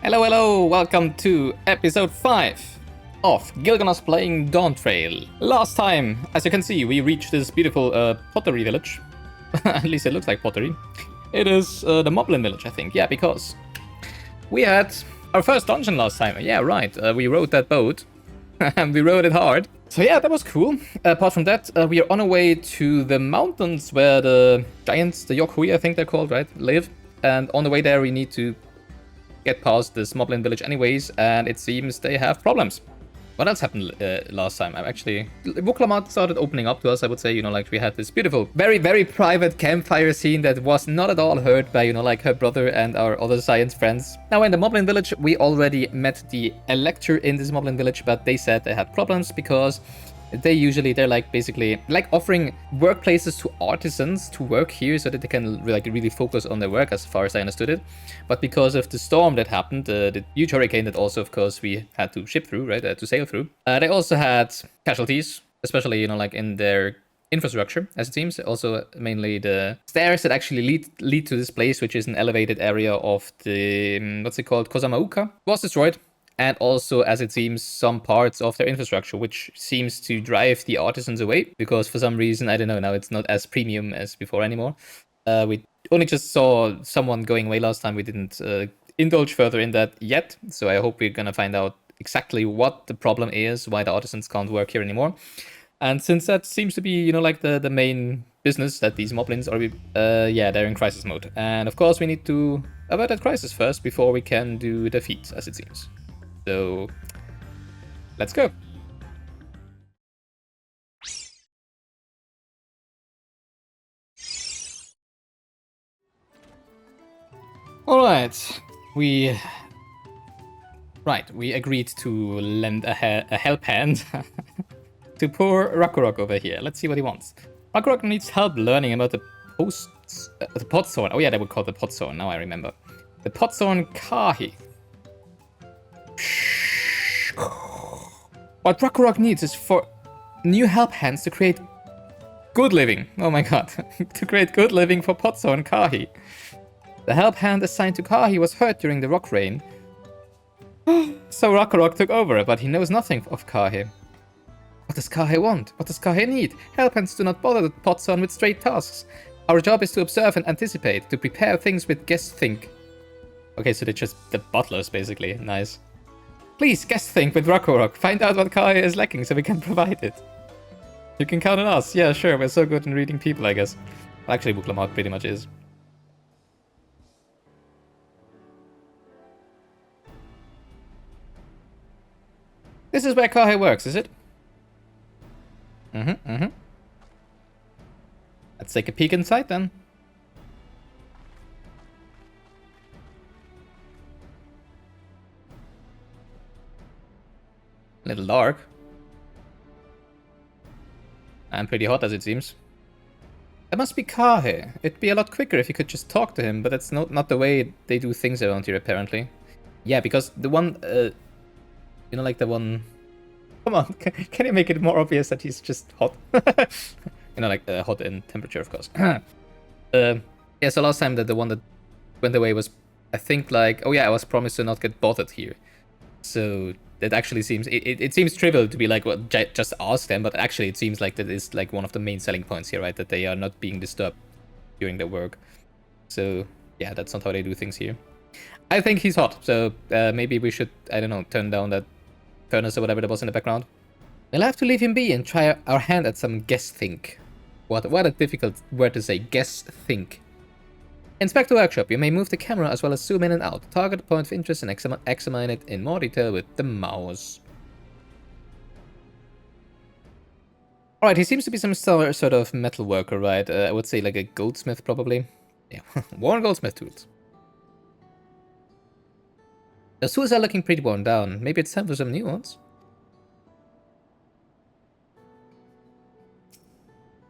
Hello, hello! Welcome to episode 5 of Gilganos playing Dawntrail. Last time, as you can see, we reached this beautiful pottery village. At least it looks like pottery. It is the Moblin village, I think. Yeah, because we had our first dungeon last time. Yeah, right. We rode that boat. And we rode it hard. So yeah, that was cool. Apart from that, we are on our way to the mountains where the giants, the Yokhui, I think they're called, right, live. And on the way there, we need to get past this Moblin village anyways, and it seems they have problems. What else happened last time? Wuklamat started opening up to us, I would say, like we had this beautiful, very, very private campfire scene that was not at all heard by, like her brother and our other science friends. Now in the Moblin village, we already met the elector in this Moblin village, but they said they had problems because they're like basically like offering workplaces to artisans to work here so that they can like really focus on their work, as far as I understood it. But because of the storm that happened, the huge hurricane that also of course we had to ship through, right, to sail through, they also had casualties, especially like in their infrastructure, as it seems. Also mainly the stairs that actually lead to this place, which is an elevated area of the what's it called, Kozamauka, was destroyed. And also, as it seems, some parts of their infrastructure, which seems to drive the artisans away, because for some reason, I don't know, now it's not as premium as before anymore. We only just saw someone going away last time. We didn't indulge further in that yet, so I hope we're gonna find out exactly what the problem is, why the artisans can't work here anymore. And since that seems to be, like the main business that these moblins are, yeah, they're in crisis mode. And of course, we need to avert that crisis first before we can do the feat, as it seems. So, let's go. Alright, we agreed to lend a help hand to poor Rakurok over here. Let's see what he wants. Rakurok needs help learning about the Potthorn. Oh yeah, they would call the Potthorn, now I remember. The Potthorn Kahi. What Rakurok needs is for new help hands to create good living. Oh my god. To create good living for Potthorn Kahi. The help hand assigned to Kahi was hurt during the rock rain. So Rakurok took over, but he knows nothing of Kahi. What does Kahi want? What does Kahi need? Help hands do not bother the Potthorn with straight tasks. Our job is to observe and anticipate, to prepare things with guest think. Okay, so they're just the butlers, basically. Nice. Please, guest think with Rakurok. Find out what Kahi is lacking so we can provide it. You can count on us. Yeah, sure. We're so good in reading people, I guess. Well, actually, Wuklamat pretty much is. This is where Kahi works, is it? Let's take a peek inside, then. A little dark. And pretty hot, as it seems. That must be Kahi. It'd be a lot quicker if you could just talk to him, but that's not the way they do things around here, apparently. Yeah, because the one, like the one... Come on, can you make it more obvious that he's just hot? Like hot in temperature, of course. Yeah, so last time the one that went away was, I think, like... Oh yeah, I was promised to not get bothered here. So... It actually seems, it seems trivial to be like, well, just ask them, but actually it seems like that is like one of the main selling points here, right? That they are not being disturbed during their work. So, yeah, that's not how they do things here. I think he's hot, so maybe we should, I don't know, turn down that furnace or whatever that was in the background. We'll have to leave him be and try our hand at some guess think. What a difficult word to say, guess think. Inspect the workshop. You may move the camera as well as zoom in and out. Target the point of interest and examine it in more detail with the mouse. Alright, he seems to be some sort of metal worker, right? I would say like a goldsmith, probably. Yeah, worn goldsmith tools. The tools are looking pretty worn down. Maybe it's time for some new ones.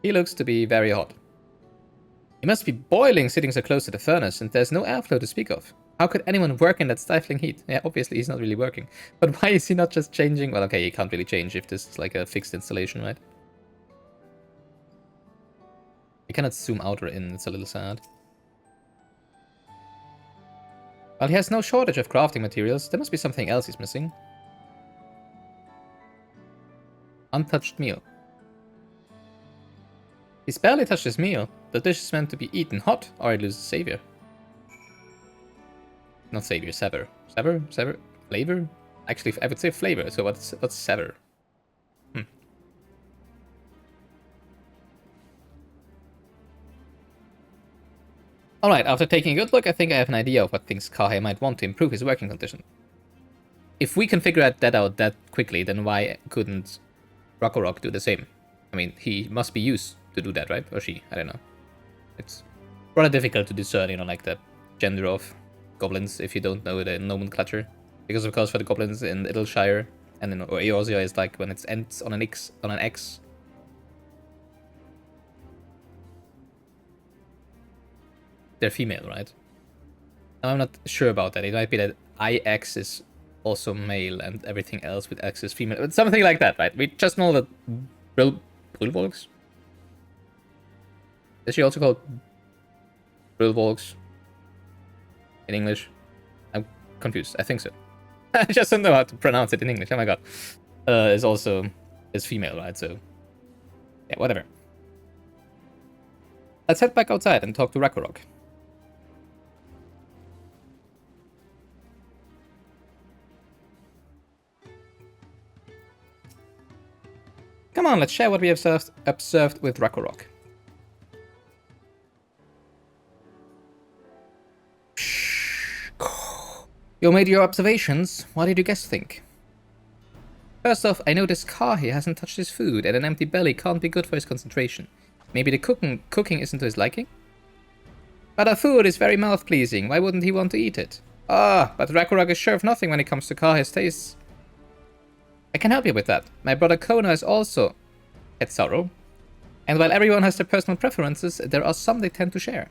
He looks to be very hot. He must be boiling sitting so close to the furnace, and there's no airflow to speak of. How could anyone work in that stifling heat? Yeah, obviously he's not really working. But why is he not just changing? Well, okay, he can't really change if this is like a fixed installation, right? I cannot zoom out or in, it's a little sad. Well, he has no shortage of crafting materials. There must be something else he's missing. Untouched meal. He's barely touched his meal. The dish is meant to be eaten hot, or it loses savior. Not savior, sever. Sever? Sever? Flavor? Actually, I would say flavor, so what's sever? Alright, after taking a good look, I think I have an idea of what things Kahe might want to improve his working condition. If we can figure that out that quickly, then why couldn't Rakorok do the same? I mean, he must be used to do that, right? Or she, I don't know. It's rather difficult to discern, you know, like the gender of goblins if you don't know the nomenclature. Because of course for the goblins in Idleshire and in Eorzea is like when it ends on an X. They're female, right? Now, I'm not sure about that. It might be that IX is also male and everything else with X is female. But something like that, right? We just know that Brulvolks? Is she also called Brulvolks in English? I'm confused. I think so. I just don't know how to pronounce it in English. Oh my god. Is female, right? So, yeah, whatever. Let's head back outside and talk to Rakorok. Come on, let's share what we have observed with Rakorok. You made your observations. What did you guys think? First off, I noticed Kahe hasn't touched his food, and an empty belly can't be good for his concentration. Maybe the cooking isn't to his liking? But our food is very mouth-pleasing. Why wouldn't he want to eat it? Ah, but Rakorok is sure of nothing when it comes to Kahe's tastes. I can help you with that. My brother Kona is also at sorrow. And while everyone has their personal preferences, there are some they tend to share.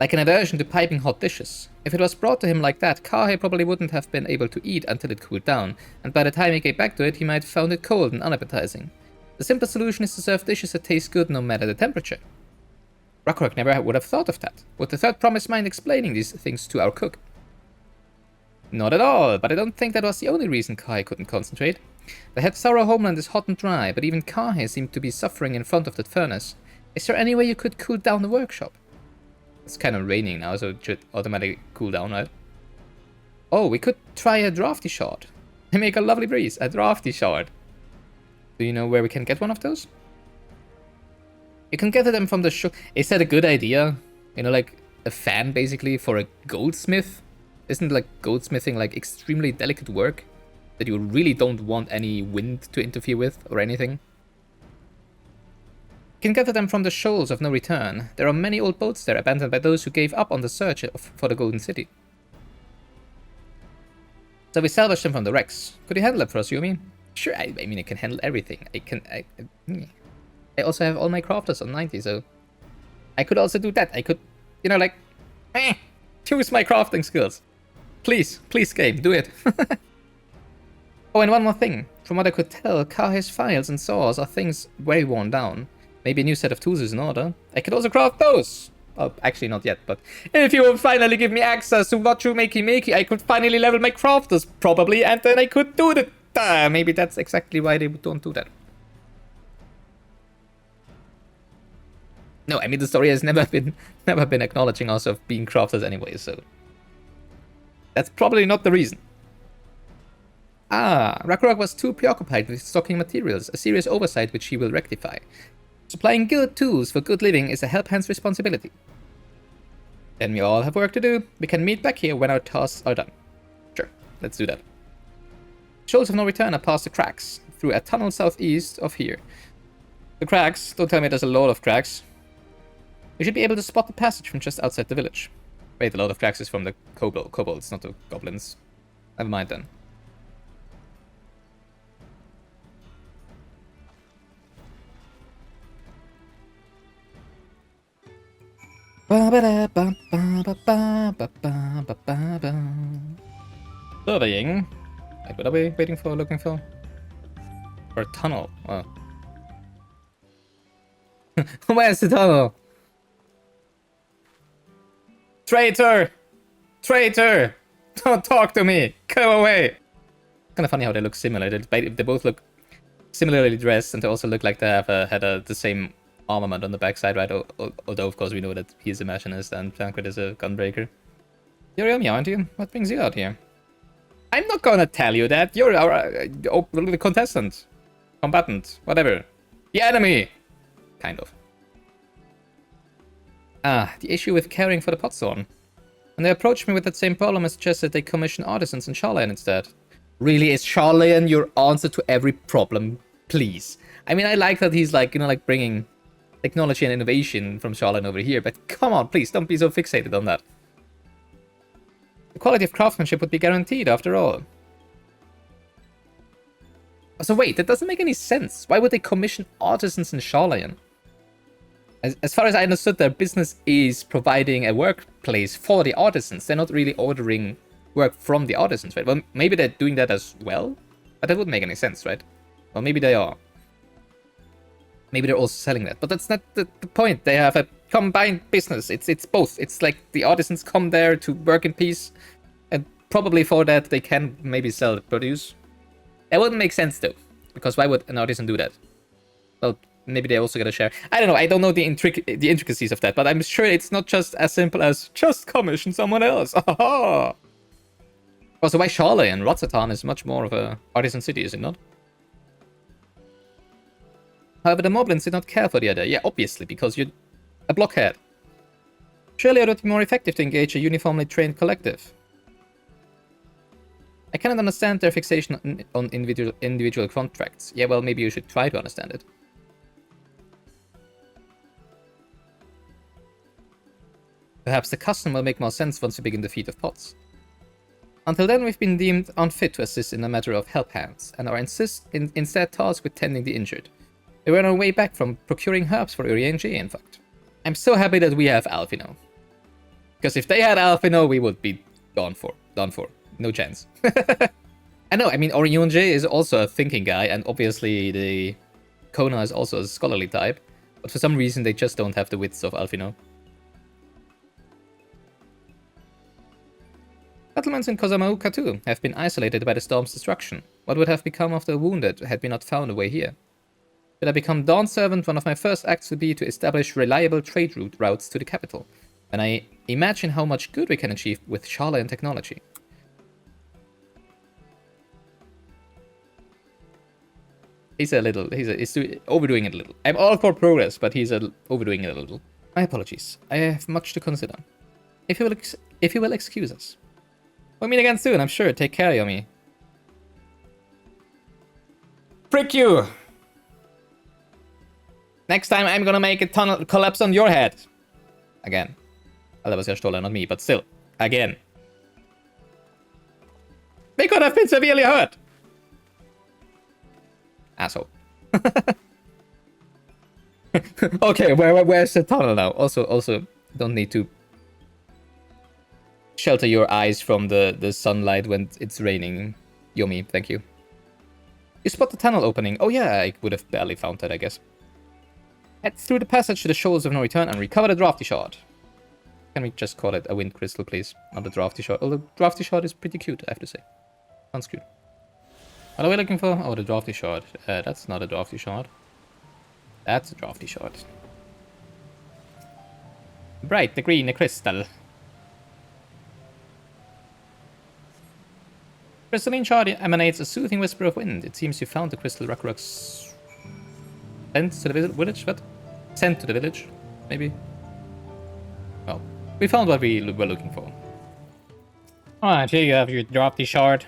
Like an aversion to piping hot dishes. If it was brought to him like that, Kahe probably wouldn't have been able to eat until it cooled down, and by the time he came back to it, he might have found it cold and unappetizing. The simple solution is to serve dishes that taste good no matter the temperature. Rakorok never would have thought of that. Would the third promise mind explaining these things to our cook? Not at all, but I don't think that was the only reason Kahe couldn't concentrate. The Het Sorrow homeland is hot and dry, but even Kahe seemed to be suffering in front of that furnace. Is there any way you could cool down the workshop? It's kind of raining now, so it should automatically cool down, right? Oh, we could try a drafty shard. They make a lovely breeze. A drafty shard. Do you know where we can get one of those? You can gather them from the shop. Is that a good idea? You know, like a fan basically for a goldsmith? Isn't like goldsmithing like extremely delicate work that you really don't want any wind to interfere with or anything? You can gather them from the shoals of no return. There are many old boats there abandoned by those who gave up on the search for the Golden City. So we salvaged them from the wrecks. Could you handle it for us, Yumi? Sure, I mean I can handle everything. I also have all my crafters on 90, so I could also do that. I could, you know, like, use my crafting skills. Please, game, do it. Oh, and one more thing. From what I could tell, Kahe's files and saws are things very worn down. Maybe a new set of tools is in order. I could also craft those. Oh, actually not yet, but if you will finally give me access to Wachu Makey, I could finally level my crafters, probably, and then I could do it. Maybe that's exactly why they don't do that. No, I mean the story has never been acknowledging us of being crafters anyway, so that's probably not the reason. Ah, Rakorok was too preoccupied with stocking materials, a serious oversight which he will rectify. Supplying good tools for good living is a Helphand's responsibility. Then we all have work to do. We can meet back here when our tasks are done. Sure, let's do that. Shoals of no return are past the cracks, through a tunnel southeast of here. The cracks? Don't tell me there's a lot of cracks. We should be able to spot the passage from just outside the village. Wait, a lot of cracks is from the kobolds, not the goblins. Never mind then. Surveying. Wait, what are we looking for? For a tunnel. Oh. Where's the tunnel? Traitor! Traitor! Don't talk to me! Go away! Kind of funny how they look similar. They both look similarly dressed, and they also look like they have the same armament on the backside, right? Although, of course, we know that he's a machinist and Tancred is a gunbreaker. You're Yomi, aren't you? What brings you out here? I'm not gonna tell you that. You're our contestant. Combatant. Whatever. The enemy! Kind of. Ah, the issue with caring for the Potsworn. When they approached me with that same problem, I suggested they commission artisans in Sharlayan instead. Really, is Sharlayan your answer to every problem? Please. I mean, I like that he's like, you know, like bringing technology and innovation from Sharlayan over here, but come on, please, don't be so fixated on that. The quality of craftsmanship would be guaranteed, after all. So wait, that doesn't make any sense. Why would they commission artisans in Sharlayan? As far as I understood, their business is providing a workplace for the artisans. They're not really ordering work from the artisans, right? Well, maybe they're doing that as well, but that wouldn't make any sense, right? Well, maybe they are. Maybe they're also selling that, but that's not the point. They have a combined business. It's both. It's like the artisans come there to work in peace, and probably for that they can maybe sell the produce. That wouldn't make sense though, because why would an artisan do that? Well, maybe they also get a share. I don't know. I don't know the intricacies of that, but I'm sure it's not just as simple as just commission someone else. Also, why Sharlayan? Rotsatan is much more of a artisan city, is it not? However, the Moblins did not care for the other. Yeah, obviously, because you're a blockhead. Surely it would be more effective to engage a uniformly trained collective. I cannot understand their fixation on individual contracts. Yeah, well, maybe you should try to understand it. Perhaps the custom will make more sense once we begin the feat of pots. Until then, we've been deemed unfit to assist in the matter of Helphands, and are instead tasked with tending the injured. We were on our way back from procuring herbs for Uri and Jay, in fact. I'm so happy that we have Alphino. Because if they had Alphino, we would be done for. No chance. I know, I mean, Orion is also a thinking guy, and obviously the Kona is also a scholarly type, but for some reason they just don't have the wits of Alphino. Settlements in Kozamauka too have been isolated by the storm's destruction. What would have become of the wounded had we not found a way here? Should I become Dawn Servant, one of my first acts would be to establish reliable trade routes to the capital, and I imagine how much good we can achieve with Sharlayan technology. He's overdoing it a little. I'm all for progress, but he's overdoing it a little. My apologies. I have much to consider. If you will excuse us. We'll meet again soon, I'm sure. Take care, Yomi. Frick you! Next time I'm gonna make a tunnel collapse on your head. Again. Well, that was your Stoller, not me, but still. Again. They could have been severely hurt! Asshole. Okay, where's the tunnel now? Also, don't need to shelter your eyes from the sunlight when it's raining. Yomi, thank you. You spot the tunnel opening. Oh yeah, I would have barely found that, I guess. Head through the passage to the Shoals of No Return and recover the Drafty Shard. Can we just call it a Wind Crystal, please? Not the Drafty Shard. Although Drafty Shard is pretty cute, I have to say. Sounds cute. What are we looking for? Oh, the Drafty Shard. That's not a Drafty Shard. That's a Drafty Shard. Bright, the green, the crystal. Crystalline shard emanates a soothing whisper of wind. It seems you found the crystal Rakurok's sent to the village? What? Sent to the village? Maybe? Well, we found what we were looking for. Alright, here you have your Drafty Shard.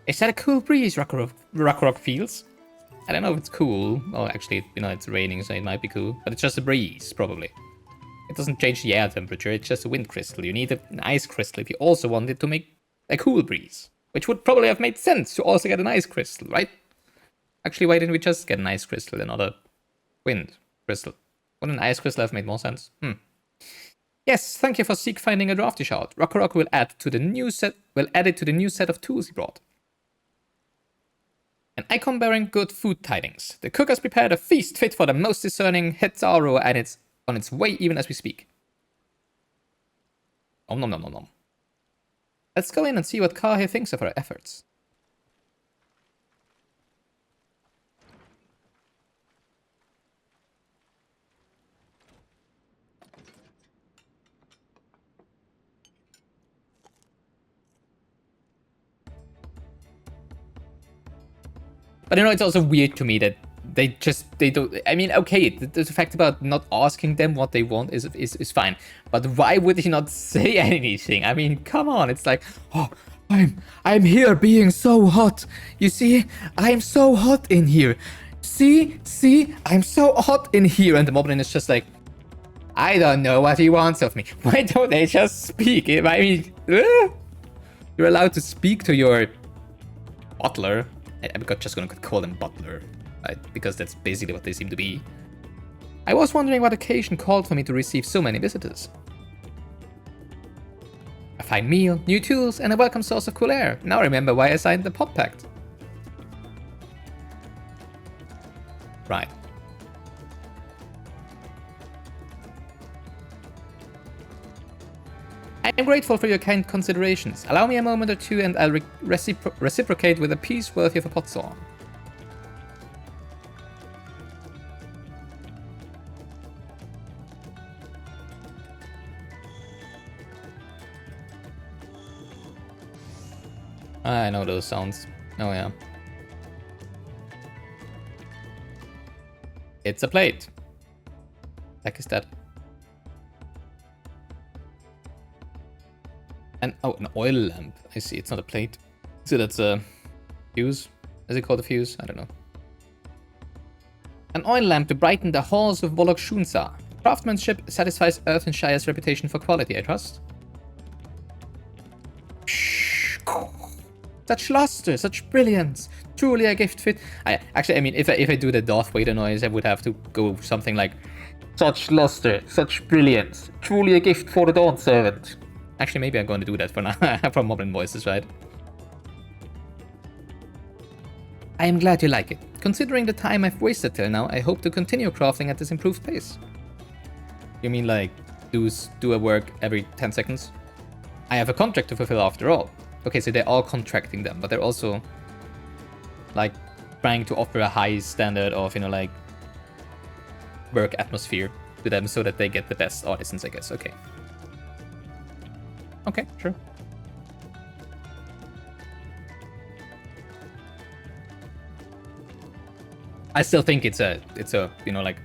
Is that a cool breeze Rakurok feels? I don't know if it's cool. Oh, actually, you know, it's raining, so it might be cool. But it's just a breeze, probably. It doesn't change the air temperature, it's just a wind crystal. You need an ice crystal if you also wanted to make a cool breeze. Which would probably have made sense to also get an ice crystal, right? Actually, why didn't we just get an ice crystal and not a wind crystal? Wouldn't an ice crystal have made more sense? Yes, thank you for finding a Drafty Shard. Rakurok will add it to the new set of tools he brought. An icon bearing good food tidings. The cook has prepared a feast fit for the most discerning Hetaro, and it's on its way even as we speak. Om nom nom nom nom. Let's go in and see what Kahe thinks of our efforts. But you know, it's also weird to me that they don't. I mean, okay, the fact about not asking them what they want is fine. But why would he not say anything? I mean, come on, it's like, oh, I'm here being so hot. You see, I'm so hot in here. See, I'm so hot in here. And the moblin is just like, I don't know what he wants of me. Why don't they just speak? I mean, you're allowed to speak to your butler. I'm just gonna call them butler, right? Because that's basically what they seem to be. I was wondering what occasion called for me to receive so many visitors. A fine meal, new tools, and a welcome source of cool air. Now I remember why I signed the pot pact. Right. I am grateful for your kind considerations. Allow me a moment or two and I'll reciprocate with a piece worthy of a pot saw. I know those sounds. Oh yeah. It's a plate. The heck is that? And oh, an oil lamp. I see, it's not a plate. So that's a fuse. Is it called a fuse? I don't know. An oil lamp to brighten the halls of Volok Shunsa. Craftsmanship satisfies Earthenshire's reputation for quality, I trust. Such luster, such brilliance. Truly a gift fit. I mean, if I do the Darth Vader noise, I would have to go something like, such luster, such brilliance. Truly a gift for the Dawn Servant. Actually, maybe I'm going to do that for now, from Moblin Voices, right? I am glad you like it. Considering the time I've wasted till now, I hope to continue crafting at this improved pace. You mean like, do a work every 10 seconds? I have a contract to fulfill after all. Okay, so they're all contracting them, but they're also, like, trying to offer a high standard of, you know, like, work atmosphere to them so that they get the best artisans, I guess. Okay. Okay, sure. I still think it's a, you know, like,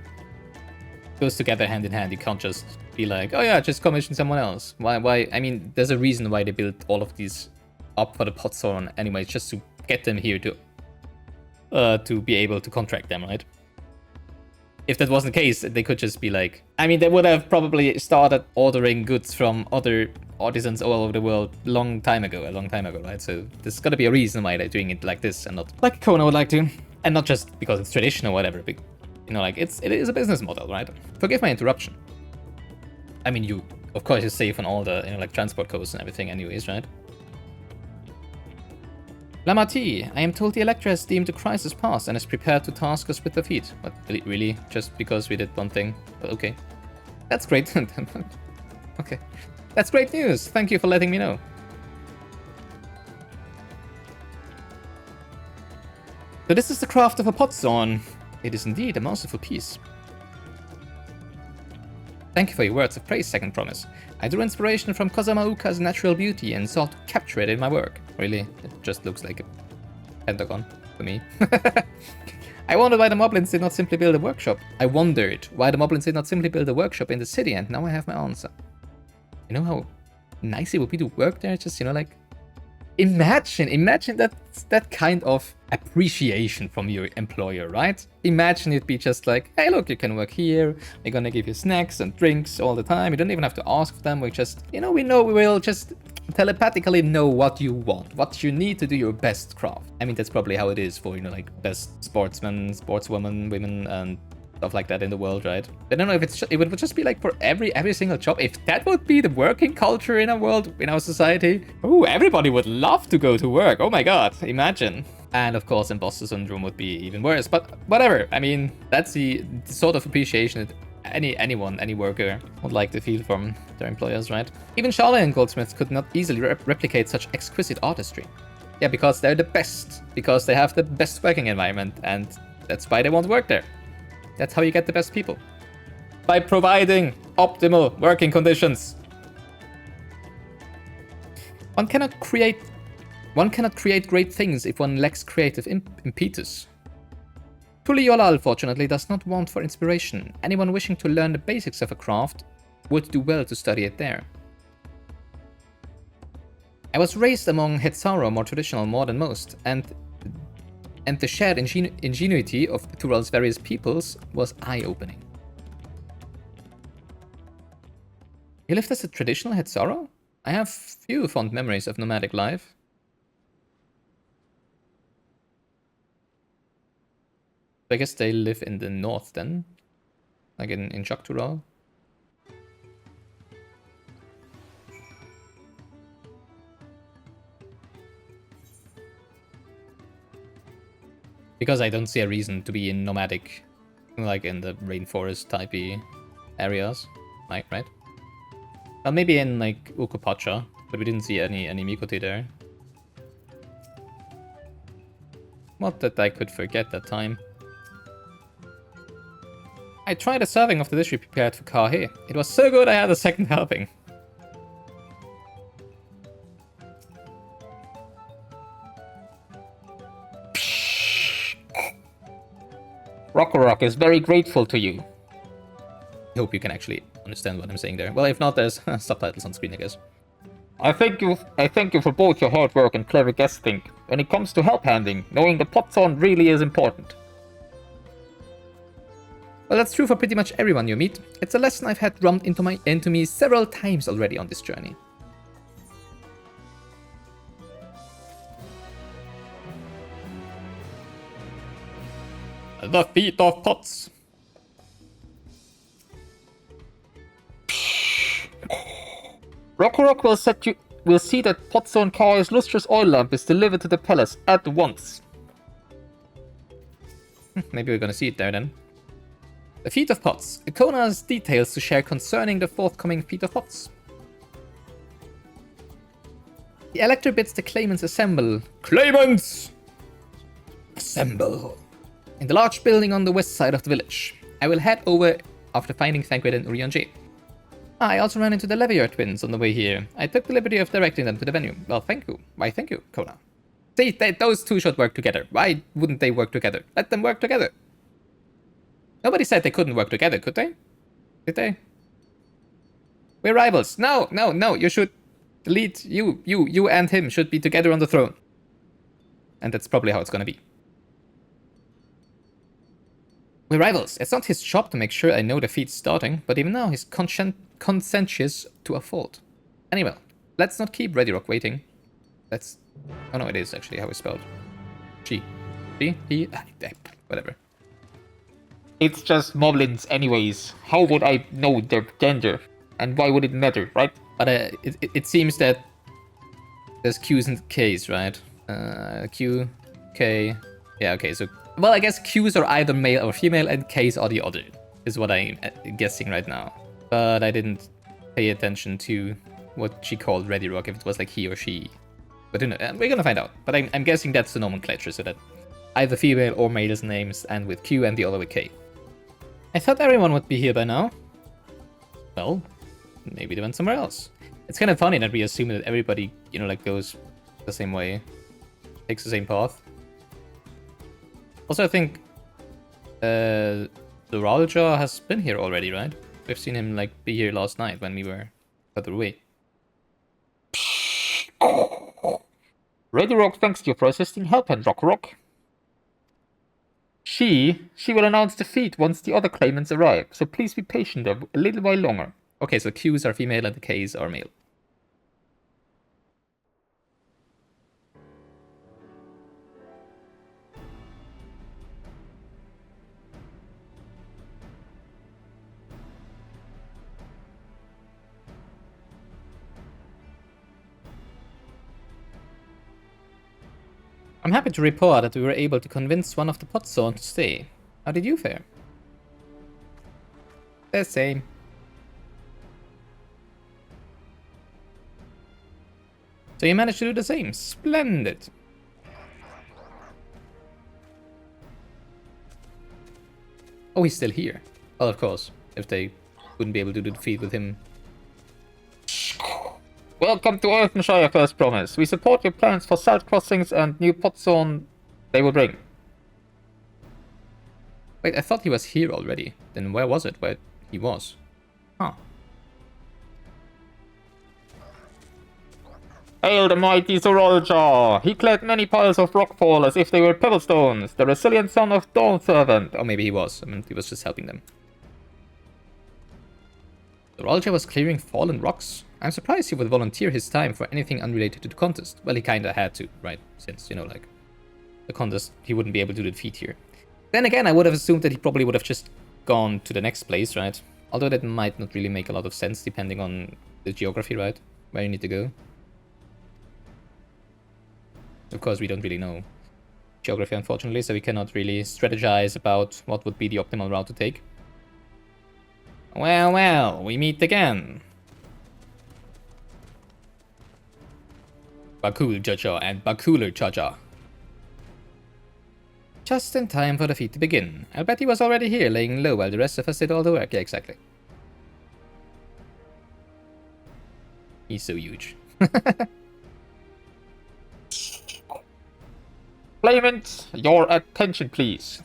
goes together hand in hand. You can't just be like, oh yeah, just commission someone else. Why? I mean, there's a reason why they built all of these up for the pot saw anyways, just to get them here to be able to contract them, right? If that wasn't the case, they could just be like, I mean, they would have probably started ordering goods from other artisans all over the world a long time ago, right? So there's gotta be a reason why they're doing it like this and not like Kona would like to. And not just because it's tradition or whatever, but, you know, like, it is a business model, right? Forgive my interruption. I mean, you, of course, you save on all the, you know, like, transport costs and everything anyways, right? Lamati, I am told the Electra has deemed the crisis past and is prepared to task us with defeat. But really? Just because we did one thing? But okay. That's great. Okay. That's great news. Thank you for letting me know. So this is the craft of a pot saw. It is indeed a masterful piece. Thank you for your words of praise, Second Promise. I drew inspiration from Kozamauka's natural beauty and sought to capture it in my work. Really? It just looks like a pentagon to me. I wondered why the Moblins did not simply build a workshop. In the city, and now I have my answer. You know how nice it would be to work there? Just, you know, like, imagine that kind of appreciation from your employer, right? Imagine it be just like, hey, look, you can work here. We're gonna give you snacks and drinks all the time. You don't even have to ask for them. We just, you know, we will just telepathically know what you want, what you need to do your best craft. I mean, that's probably how it is for, you know, like, best sportsmen, sportswomen, women, and stuff like that in the world, right? I don't know if it would just be like for every single job. If that would be the working culture in our world, in our society, oh, everybody would love to go to work. Oh my god, imagine. And of course, imposter syndrome would be even worse, but whatever. I mean, that's the sort of appreciation that anyone, any worker would like to feel from their employers, right? Even Charlatan goldsmiths could not easily replicate such exquisite artistry. Yeah, because they're the best. Because they have the best working environment, and that's why they won't work there. That's how you get the best people. By providing optimal working conditions. One cannot create great things if one lacks creative impetus. Tuliyola, unfortunately, does not want for inspiration. Anyone wishing to learn the basics of a craft would do well to study it there. I was raised among Hetzaro, more traditional more than most, and the shared ingenuity of Tural's various peoples was eye-opening. You lived as a traditional Hetzaro? I have few fond memories of nomadic life. I guess they live in the north then, like in Tural. Because I don't see a reason to be in nomadic, like in the rainforest typey areas, like, right? Well, maybe in like Ukupacha, but we didn't see any Mikote there. Not that I could forget that time. I tried a serving of the dish we prepared for Kahe. It was so good I had a second helping. Rock is very grateful to you. I hope you can actually understand what I'm saying there. Well, if not, there's subtitles on screen, I guess. I thank you for both your hard work and clever guessing. When it comes to help handing, knowing the pot zone really is important. Well, that's true for pretty much everyone you meet. It's a lesson I've had drummed into me several times already on this journey. The feet of pots. Rock will see that Potzone Kai's lustrous oil lamp is delivered to the palace at once. Maybe we're gonna see it there then. The Feet of Pots. Icona has details to share concerning the forthcoming Feet of Pots. The Elector bids the claimants assemble. Claimants! Assemble. In the large building on the west side of the village. I will head over after finding Thancred and Urionje. I also ran into the Levier twins on the way here. I took the liberty of directing them to the venue. Well, thank you. Why, thank you, Kona. See, those two should work together. Why wouldn't they work together? Let them work together. Nobody said they couldn't work together, could they? Did they? We're rivals. No. You should delete. You and him should be together on the throne. And that's probably how it's gonna be. We're rivals. It's not his job to make sure I know the feat's starting, but even now he's conscientious to a fault. Anyway, let's not keep Ready Rock waiting. Let's... Oh no, it is actually how it's spelled. She, he, whatever. It's just moblins anyways. How would I know their gender? And why would it matter, right? But it seems that there's Q's and K's, right? Q, K... Yeah, okay, so... Well, I guess Q's are either male or female and K's are the other, is what I'm guessing right now. But I didn't pay attention to what she called Ready Rock, if it was like he or she. But you know, we're gonna find out. But I'm guessing that's the nomenclature, so that either female or male's names end with Q and the other with K. I thought everyone would be here by now. Well, maybe they went somewhere else. It's kind of funny that we assume that everybody, you know, like goes the same way, takes the same path. Also, I think the Ralja has been here already, right? We've seen him like be here last night when we were further away. Ready Rock thanks you for assisting Helphand, Rock. She will announce defeat once the other claimants arrive, so please be patient a little while longer. Okay, so Q's are female and the K's are male. I'm happy to report that we were able to convince one of the pot zone to stay. How did you fare? The same. So you managed to do the same. Splendid. Oh, he's still here. Well, of course. If they wouldn't be able to do the feat with him. Welcome to Earthenshire, First Promise. We support your plans for side crossings and new pot zone they will bring. Wait, I thought he was here already. Then where was it? Where he was? Huh. Hail the mighty Zorolja! He cleared many piles of rockfall as if they were pebblestones, the resilient son of Dawn Servant. Or maybe he was. I mean, he was just helping them. Zorolja was clearing fallen rocks? I'm surprised he would volunteer his time for anything unrelated to the contest. Well, he kinda had to, right? Since, you know, like, the contest, he wouldn't be able to do the feat here. Then again, I would have assumed that he probably would have just gone to the next place, right? Although that might not really make a lot of sense depending on the geography, right? Where you need to go. Of course, we don't really know geography, unfortunately, so we cannot really strategize about what would be the optimal route to take. Well, well, we meet again. Bakul Jaja and Bakuler Jaja. Just in time for the feat to begin. I'll bet he was already here, laying low while the rest of us did all the work. Yeah, exactly. He's so huge. Claimant, your attention, please.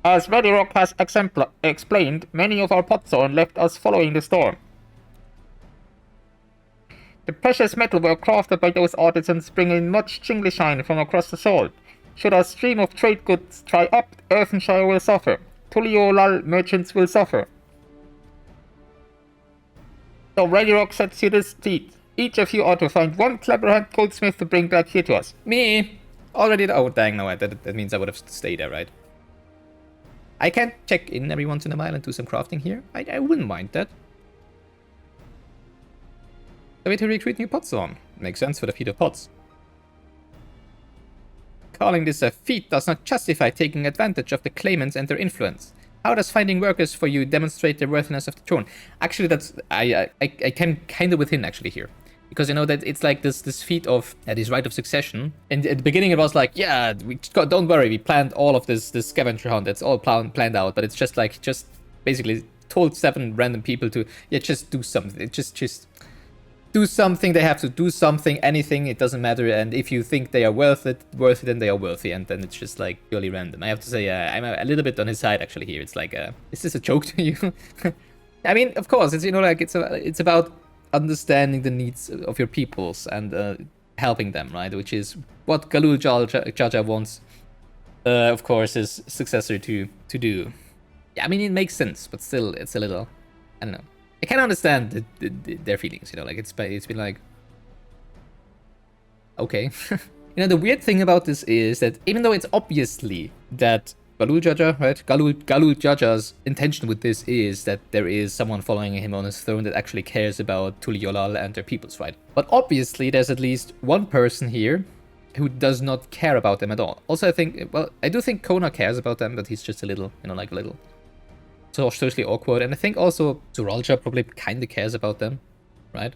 As Ready Rock has explained, many of our pot zone left us following the storm. The precious metal were crafted by those artisans, bringing much jingly shine from across the salt. Should our stream of trade goods dry up, Earthenshire will suffer. Tuliolal merchants will suffer. So Ready Rock sets you this feat. Each of you ought to find one clever hand goldsmith to bring back here to us. Me! Already. Oh, dang, no, that means I would have stayed there, right? I can check in every once in a while and do some crafting here. I wouldn't mind that. The way to recruit new pots on. Makes sense for the feat of pots. Calling this a feat does not justify taking advantage of the claimants and their influence. How does finding workers for you demonstrate the worthiness of the throne? Actually, that's I can kind of with him actually here. Because you know that it's like this feat of this right of succession. And at the beginning it was like, yeah, don't worry, we planned all of this scavenger hunt. It's all planned out, but it's just like basically told 7 random people to just do something. Just do something. They have to do something, anything. It doesn't matter. And if you think they are worthy, then they are worthy. And then it's just like purely random. I have to say, I'm a little bit on his side actually here. It's like, is this a joke to you? I mean, of course, it's like it's about understanding the needs of your peoples and helping them, right? Which is what Galul Jaja wants, of course, his successor to do. Yeah, I mean, it makes sense, but still, it's a little, I don't know. I can understand their feelings, you know, like it's been like, okay. You know, the weird thing about this is that even though it's obviously that Galul Jaja, right? Galul Jaja's intention with this is that there is someone following him on his throne that actually cares about Tuliolal and their peoples, right? But obviously there's at least one person here who does not care about them at all. Also, I think, well, I do think Kona cares about them, but he's just a little, you know, like a little so socially awkward. And I think also Zorolja probably kind of cares about them, right?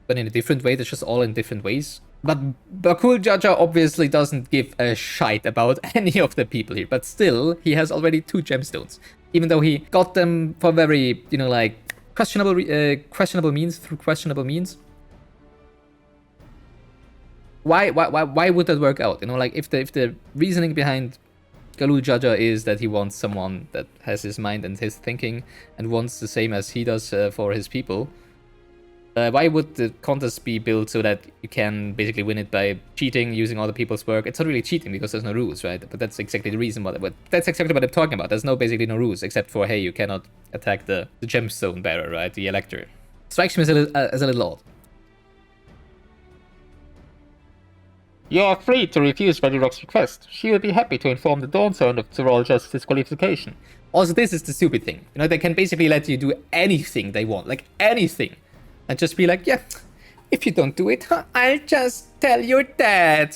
But in a different way. That's just all in different ways. But Bakul Jaja obviously doesn't give a shite about any of the people here. But still, he has already 2 gemstones. Even though he got them for very, you know, like, questionable means, through questionable means. Why would that work out? You know, like, if the reasoning behind Galul Jaja is that he wants someone that has his mind and his thinking and wants the same as he does for his people, why would the contest be built so that you can basically win it by cheating, using other people's work? It's not really cheating because there's no rules, right? But that's exactly the reason that's exactly what I'm talking about. There's basically no rules except for, hey, you cannot attack the gemstone bearer, right? The elector. Strikes me as a little odd. You are free to refuse Ready Rock's request. She will be happy to inform the Dawntrail of Zorolja's disqualification. Also, this is the stupid thing. You know, they can basically let you do anything they want, like anything. And just be like, yeah, if you don't do it, I'll just tell your dad.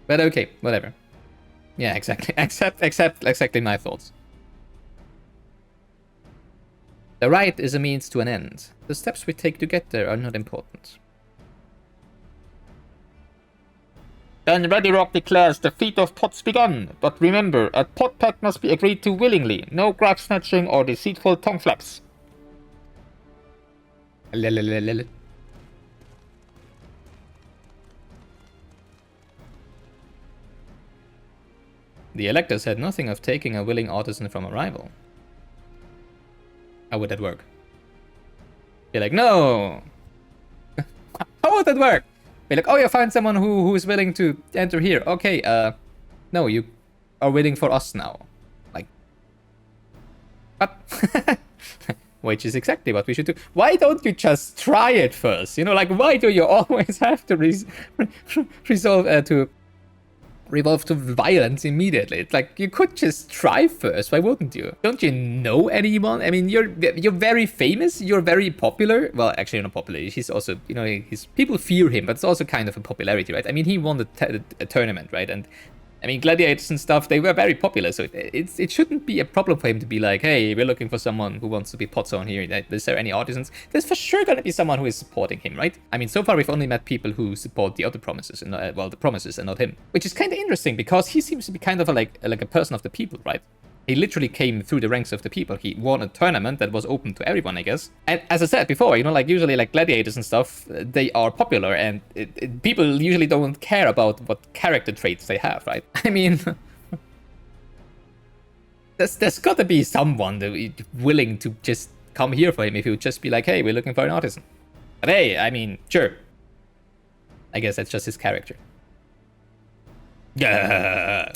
But okay, whatever. Yeah, exactly. Exactly my thoughts. The right is a means to an end. The steps we take to get there are not important. Then Ready Rock declares the feat of pots begun. But remember, a pot pact must be agreed to willingly. No grab snatching or deceitful tongue flaps. The elector said nothing of taking a willing artisan from a rival. How would that work? Be like, no! How would that work? Be like, oh, you find someone who is willing to enter here. Okay, no, you are waiting for us now. Like, what? Which is exactly what we should do. Why don't you just try it first? You know, like, why do you always have to revolve to violence immediately? It's like, you could just try first. Why wouldn't you? Don't you know anyone? I mean, you're very famous. You're very popular. Well, actually, not popular. He's also, you know, people fear him, but it's also kind of a popularity, right? I mean, he won a tournament, right? And I mean, gladiators and stuff, they were very popular, so it shouldn't be a problem for him to be like, hey, we're looking for someone who wants to be pot zone here. Is there any artisans? There's for sure going to be someone who is supporting him, right? I mean, so far we've only met people who support the other promises, and well, the promises and not him. Which is kind of interesting, because he seems to be kind of like a person of the people, right? He literally came through the ranks of the people. He won a tournament that was open to everyone, I guess. And as I said before, you know, like usually like gladiators and stuff, they are popular, and people usually don't care about what character traits they have, right? I mean, there's got to be someone that willing to just come here for him if he would just be like, hey, we're looking for an artisan. But hey, I mean, sure. I guess that's just his character. Yeah.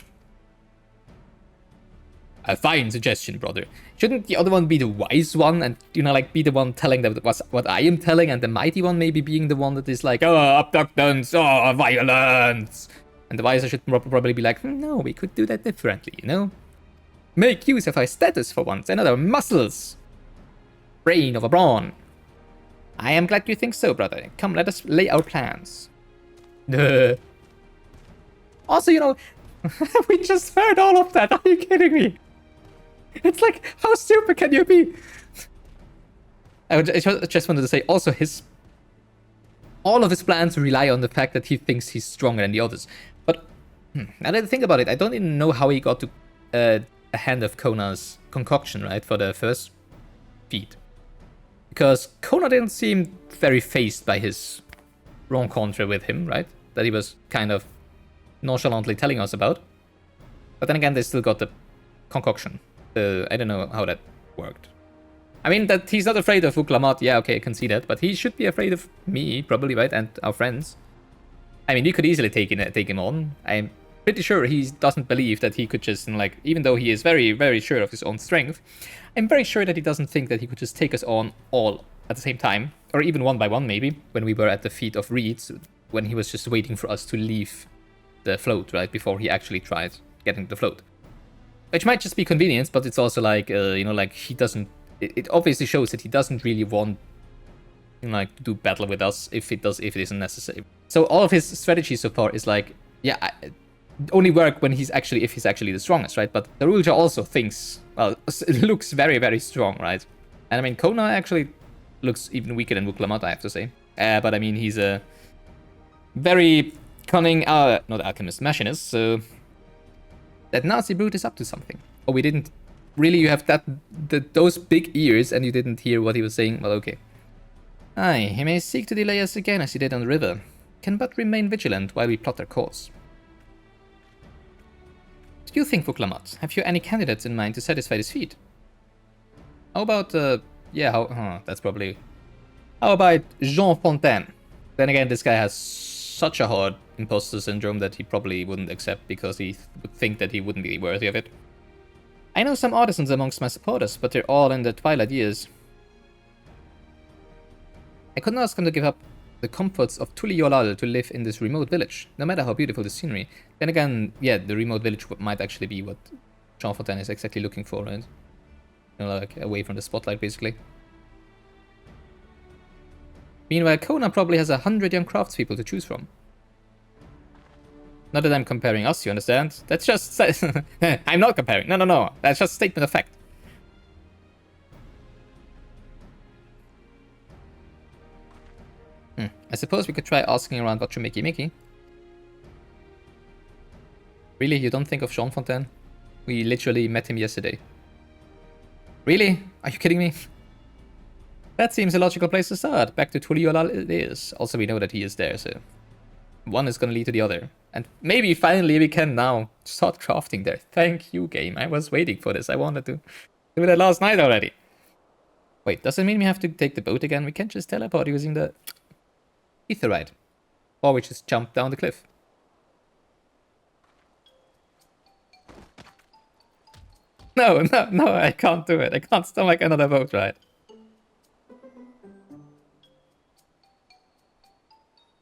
A fine suggestion, brother. Shouldn't the other one be the wise one and, you know, like, be the one telling them what I am telling, and the mighty one maybe being the one that is like, oh, abductance, oh, violence. And the wiser should probably be like, no, we could do that differently, you know? Make use of our status for once, and other muscles. Brain over brawn. I am glad you think so, brother. Come, let us lay our plans. Also, you know, we just heard all of that. Are you kidding me? It's like, how stupid can you be? I just wanted to say, also, all of his plans rely on the fact that he thinks he's stronger than the others. But now that I think about it, I don't even know how he got to a hand of Kona's concoction, right, for the first feat. Because Kona didn't seem very fazed by his rencontre with him, right? That he was kind of nonchalantly telling us about. But then again, they still got the concoction. I don't know how that worked. I mean, that he's not afraid of Uklamat, yeah, okay, I can see that. But he should be afraid of me, probably, right? And our friends. I mean, we could easily take him on. I'm pretty sure he doesn't believe that he could just, like, even though he is very, very sure of his own strength, I'm very sure that he doesn't think that he could just take us on all at the same time. Or even one by one, maybe, when we were at the feet of reeds, when he was just waiting for us to leave the float, right, before he actually tried getting the float. Which might just be convenience, but it's also like, you know, like, he doesn't... It obviously shows that he doesn't really want, you know, like, to do battle with us if it isn't necessary. So all of his strategy so far is like, yeah, only work when if he's actually the strongest, right? But the Rulja also thinks, well, it looks very, very strong, right? And I mean, Kona actually looks even weaker than Wuklamat, I have to say. But I mean, he's a very cunning, not alchemist, machinist, so that Nazi brute is up to something. Oh, we didn't... Really, you have those big ears and you didn't hear what he was saying? Well, okay. Aye, he may seek to delay us again as he did on the river. Can but remain vigilant while we plot our course. Do you think, Vuklamat, have you any candidates in mind to satisfy this feat? How about, that's probably... How about Jean Fontaine? Then again, this guy has such a hard imposter syndrome that he probably wouldn't accept because he would think that he wouldn't be worthy of it. I know some artisans amongst my supporters, but they're all in their twilight years. I couldn't ask them to give up the comforts of Tuliolal to live in this remote village, no matter how beautiful the scenery. Then again, yeah, the remote village might actually be what Jean Fontaine is exactly looking for, right? You know, like, away from the spotlight, basically. Meanwhile, Kona probably has 100 young craftspeople to choose from. Not that I'm comparing us, you understand? That's just... I'm not comparing. No. That's just a statement of fact. I suppose we could try asking around what you Mickey. Really? You don't think of Jean Fontaine? We literally met him yesterday. Really? Are you kidding me? That seems a logical place to start. Back to Tuliolal it is. Also, we know that he is there, so... one is gonna lead to the other. And maybe finally we can now start crafting there. Thank you, game. I was waiting for this. I wanted to do that last night already. Wait, does it mean we have to take the boat again? We can't just teleport using the Aetheryte. Or we just jump down the cliff. No, I can't do it. I can't stomach another boat ride.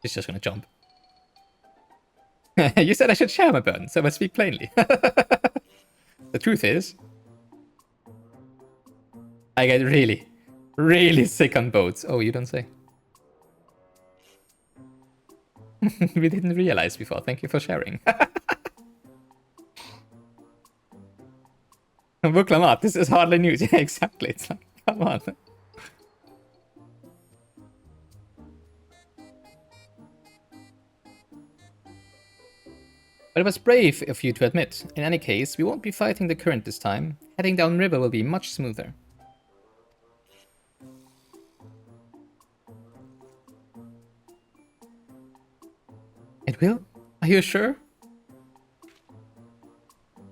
He's just gonna jump. You said I should share my burden, so I speak plainly. The truth is, I get really, really sick on boats. Oh, you don't say. We didn't realize before. Thank you for sharing. Vuklamat, this is hardly news. Yeah, exactly. It's like, come on. But it was brave of you to admit. In any case, we won't be fighting the current this time. Heading downriver will be much smoother. It will? Are you sure?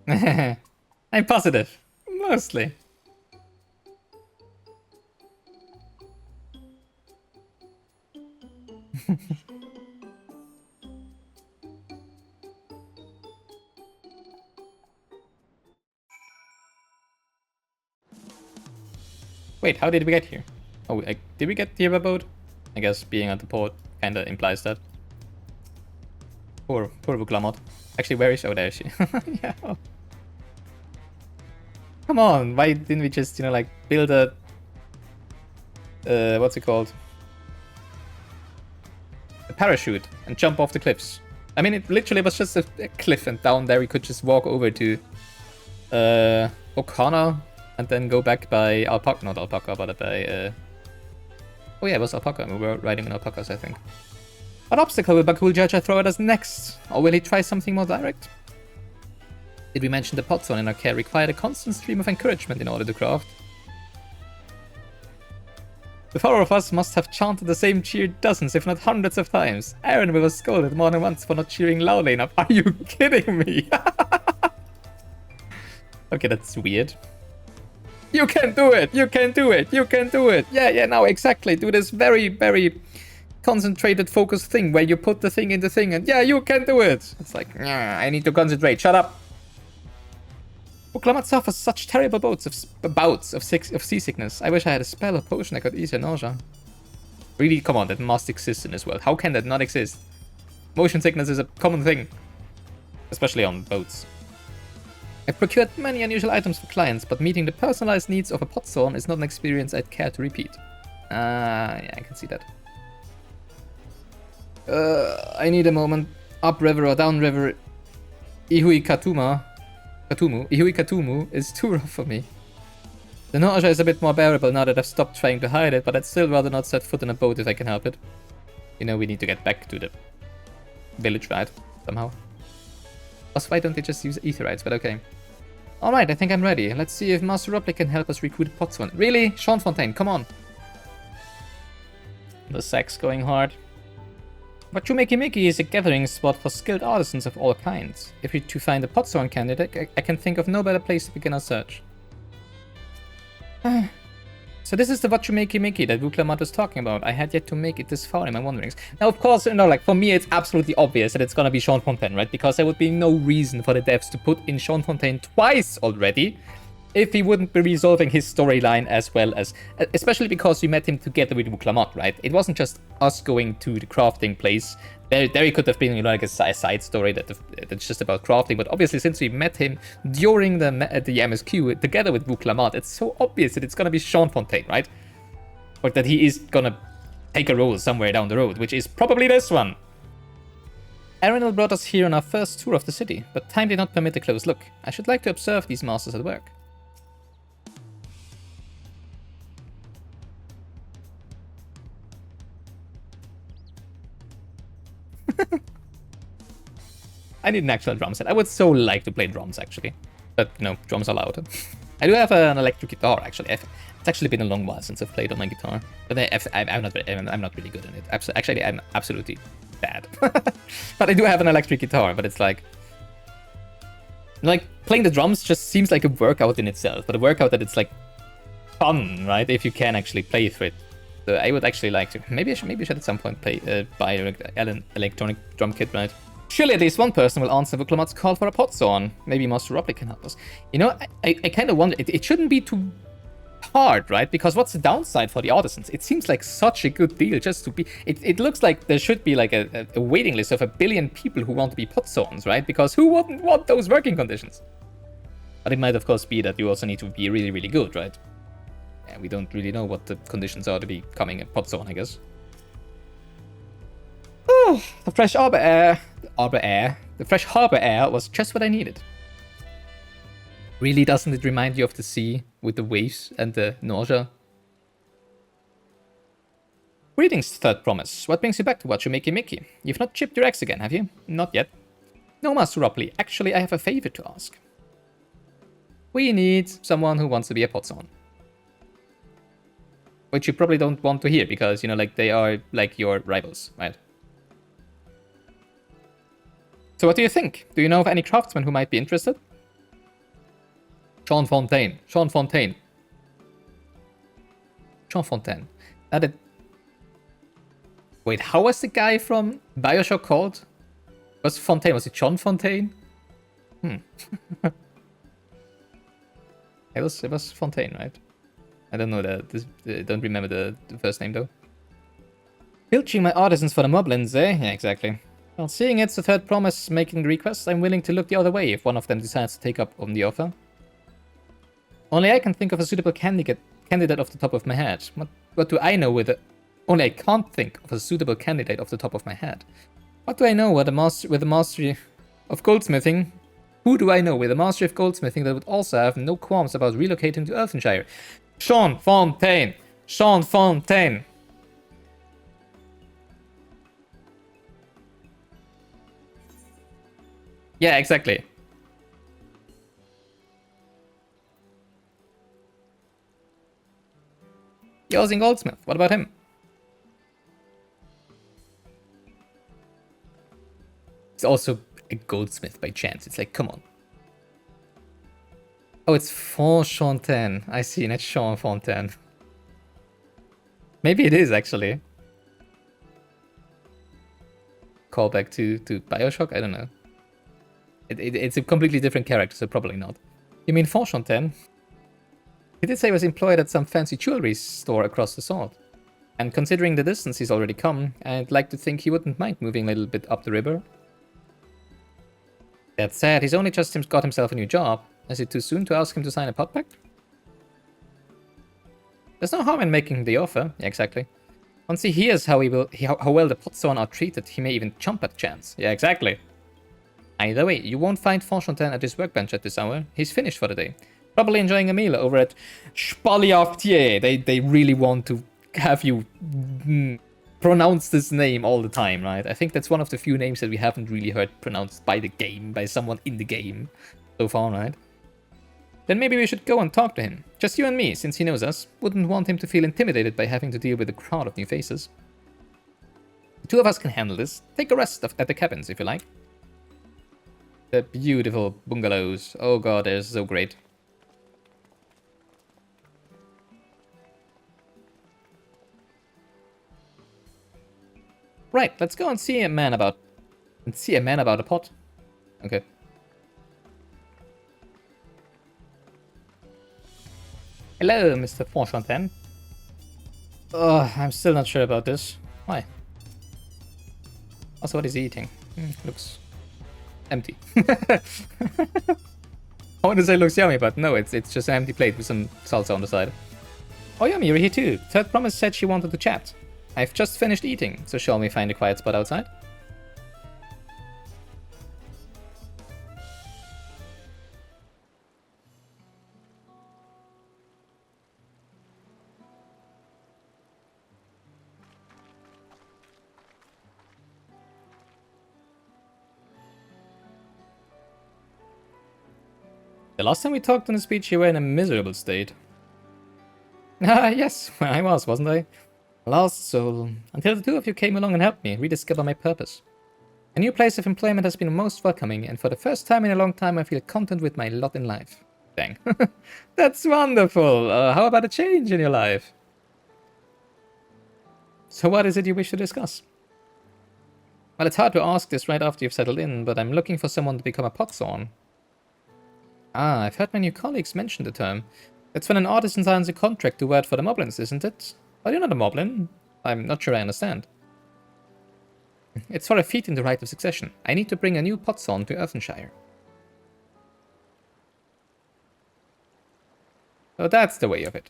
I'm positive. Mostly. Wait, how did we get here? Oh, did we get here by boat? I guess being at the port kinda implies that. Poor Vuklamat. Actually, where is she? Oh, there is she. Yeah. Come on, why didn't we just, you know, like, build a... what's it called? A parachute and jump off the cliffs. I mean, it literally was just a cliff, and down there we could just walk over to... Okana, and then go back by Alpaca. Not Alpaca, but by... Oh yeah, it was Alpaca. We were riding on alpacas, I think. What obstacle will Bakul Jaja throw at us next? Or will he try something more direct? Did we mention the pot zone in our care required a constant stream of encouragement in order to craft? The four of us must have chanted the same cheer dozens, if not hundreds of times. Aaron will have scolded more than once for not cheering loudly enough. Are you kidding me? Okay, that's weird. You can do it! You can do it! You can do it! Yeah, now exactly. Do this very, very concentrated, focused thing where you put the thing in the thing and yeah, you can do it! It's like, I need to concentrate. Shut up! Vuklamat suffers such terrible bouts of seasickness. I wish I had a spell or potion that could ease her nausea. Really, come on, that must exist in this world. How can that not exist? Motion sickness is a common thing. Especially on boats. I've procured many unusual items for clients, but meeting the personalized needs of a potzorn is not an experience I'd care to repeat. Yeah, I can see that. I need a moment. Upriver or downriver. Ihui Katumu is too rough for me. The nausea is a bit more bearable now that I've stopped trying to hide it, but I'd still rather not set foot in a boat if I can help it. You know, we need to get back to the village, right? Somehow. Plus, why don't they just use Aetherites? But okay. Alright, I think I'm ready. Let's see if Master Roplick can help us recruit Potswan. Really? Sean Fontaine, come on. The sack's going hard. Wachumeki is a gathering spot for skilled artisans of all kinds. If you're to find a Potswan candidate, I can think of no better place to begin our search. So this is the Wachumeki that Vuklamat was talking about. I had yet to make it this far in my wanderings. Now, of course, you know, like, for me, it's absolutely obvious that it's gonna be Sean Fontaine, right? Because there would be no reason for the devs to put in Sean Fontaine twice already if he wouldn't be resolving his storyline as well as... Especially because we met him together with Vuklamat, right? It wasn't just us going to the crafting place. There it could have been, you know, like a side story that's just about crafting. But obviously, since we met him during the MSQ together with Vuklamat, it's so obvious that it's gonna be Sean Fontaine, right? Or that he is gonna take a role somewhere down the road, which is probably this one. Arenal brought us here on our first tour of the city, but time did not permit a close look. I should like to observe these masters at work. I need an actual drum set. I would so like to play drums, actually. But, no, drums are loud. I do have an electric guitar, actually. It's actually been a long while since I've played on my guitar. But I'm not really good in it. Actually, I'm absolutely bad. But I do have an electric guitar, but it's like... Like, playing the drums just seems like a workout in itself. But a workout that it's, like, fun, right? If you can actually play through it. So I would actually like to... Maybe I should at some point buy an electronic drum kit, right? Surely at least one person will answer Vuklamat's call for a pot sawn. Maybe Master Robley can help us. You know, I kind of wonder... It shouldn't be too hard, right? Because what's the downside for the artisans? It seems like such a good deal just to be... It looks like there should be like a waiting list of 1 billion people who want to be pot sawns, right? Because who wouldn't want those working conditions? But it might, of course, be that you also need to be really, really good, right? Yeah, we don't really know what the conditions are to becoming a pot sawn, I guess. Oh, the fresh harbor air. The fresh harbor air was just what I needed. Really, doesn't it remind you of the sea with the waves and the nausea? Greetings, Third Promise. What brings you back to watch you Mickey? You've not chipped your eggs again, have you? Not yet. No, Master Robley. Actually, I have a favor to ask. We need someone who wants to be a pot sawn. Which you probably don't want to hear because, you know, like, they are, like, your rivals, right? So what do you think? Do you know of any craftsmen who might be interested? Sean Fontaine. Wait, how was the guy from Bioshock called? Was it John Fontaine? It was Fontaine, right? I don't know don't remember the first name though. Filching my artisans for the moblins, eh? Yeah, exactly. Well, seeing it's the Third Promise making the request, I'm willing to look the other way if one of them decides to take up on the offer. Only I can think of a suitable candidate off the top of my head. What do I know with it? Only I can't think of a suitable candidate off the top of my head. What do I know with the mastery of goldsmithing? Who do I know with a mastery of goldsmithing that would also have no qualms about relocating to Earthenshire? Sean Fontaine! Sean Fontaine! Yeah, exactly. Yosin Goldsmith, what about him? He's also a goldsmith by chance. It's like, come on. Oh, it's Fontaine. I see, not Sean Fontaine. Maybe it is, actually. Callback to Bioshock? I don't know. It's a completely different character, so probably not. You mean Fontaine? He did say he was employed at some fancy jewelry store across the sword. And considering the distance he's already come, I'd like to think he wouldn't mind moving a little bit up the river. That said, he's only just got himself a new job. Is it too soon to ask him to sign a pot pact? There's no harm in making the offer. Yeah, exactly. Once he hears how well the pot sawn are treated, he may even jump at chance. Yeah, exactly. Either way, you won't find Fontaine at his workbench at this hour. He's finished for the day. Probably enjoying a meal over at Spaliaftier. They really want to have you pronounce this name all the time, right? I think that's one of the few names that we haven't really heard pronounced by someone in the game so far, right? Then maybe we should go and talk to him. Just you and me, since he knows us. Wouldn't want him to feel intimidated by having to deal with a crowd of new faces. The two of us can handle this. Take a rest at the cabins, if you like. The beautiful bungalows. Oh god, they're so great. Right, let's go and see a man about a pot. Okay. Hello, Mr. Fontaine. I'm still not sure about this. Why? Also, what is he eating? Looks empty. I want to say looks yummy, but no, it's just an empty plate with some salsa on the side. Oh yummy, you're here too. Third Promise said she wanted to chat. I've just finished eating, so shall we find a quiet spot outside? The last time we talked on the speech, you were in a miserable state. Ah, yes, I was, wasn't I? Lost soul. Until the two of you came along and helped me rediscover my purpose. A new place of employment has been most welcoming, and for the first time in a long time I feel content with my lot in life. Dang. That's wonderful! How about a change in your life? So what is it you wish to discuss? Well, it's hard to ask this right after you've settled in, but I'm looking for someone to become a potsworn. Ah, I've heard my new colleagues mention the term. It's when an artisan signs a contract to work for the moblins, isn't it? Are you not a moblin? I'm not sure I understand. It's for a feat in the right of succession. I need to bring a new potsworn to Earthenshire. So that's the way of it.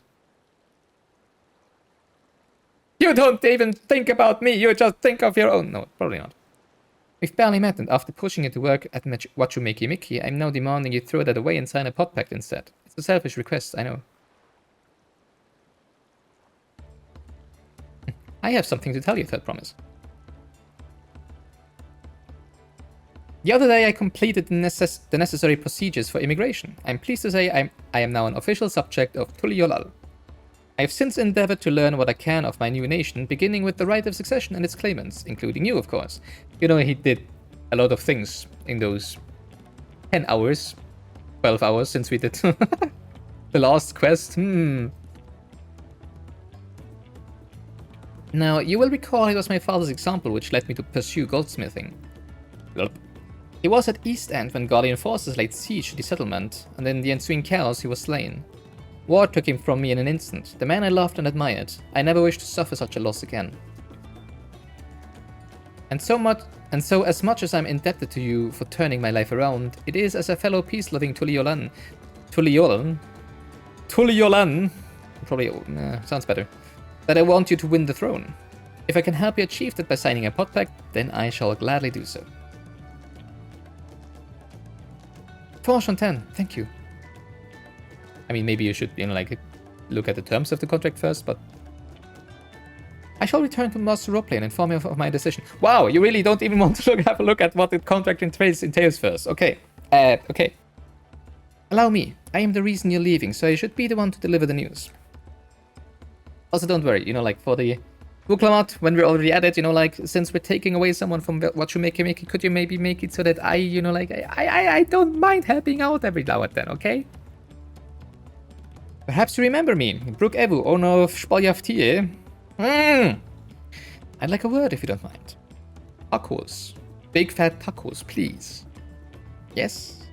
You don't even think about me, you just think of your own. No, probably not. We've barely met, and after pushing you to work at Wachumeki Miki, I'm now demanding you throw that away and sign a pot pact instead. It's a selfish request, I know. I have something to tell you, Third Promise. The other day I completed the necessary procedures for immigration. I'm pleased to say I am now an official subject of Tuliolal. I have since endeavored to learn what I can of my new nation, beginning with the right of succession and its claimants, including you, of course. You know, he did a lot of things in those 10 hours, 12 hours since we did the last quest. Now, you will recall it was my father's example which led me to pursue goldsmithing. He was at East End when Guardian forces laid siege to the settlement, and in the ensuing chaos he was slain. War took him from me in an instant, the man I loved and admired. I never wish to suffer such a loss again. And so as much as I'm indebted to you for turning my life around, it is as a fellow peace-loving Tuliolan, probably sounds better, that I want you to win the throne. If I can help you achieve that by signing a pot pact, then I shall gladly do so. Fontaine, thank you. I mean, maybe you should, like, look at the terms of the contract first, but... I shall return to Master Roleplay and inform you of my decision. Wow, you really don't even want to have a look at what the contract entails first. Okay. Okay. Allow me. I am the reason you're leaving, so I should be the one to deliver the news. Also, don't worry, like, for the Wuklamat, when we're already at it, like, since we're taking away someone from Wachumeki, could you maybe make it so that I don't mind helping out every now and then, okay? Perhaps you remember me, Brook Evu, owner of Spaljaftie. I'd like a word if you don't mind. Tacos. Big fat tacos, please. Yes?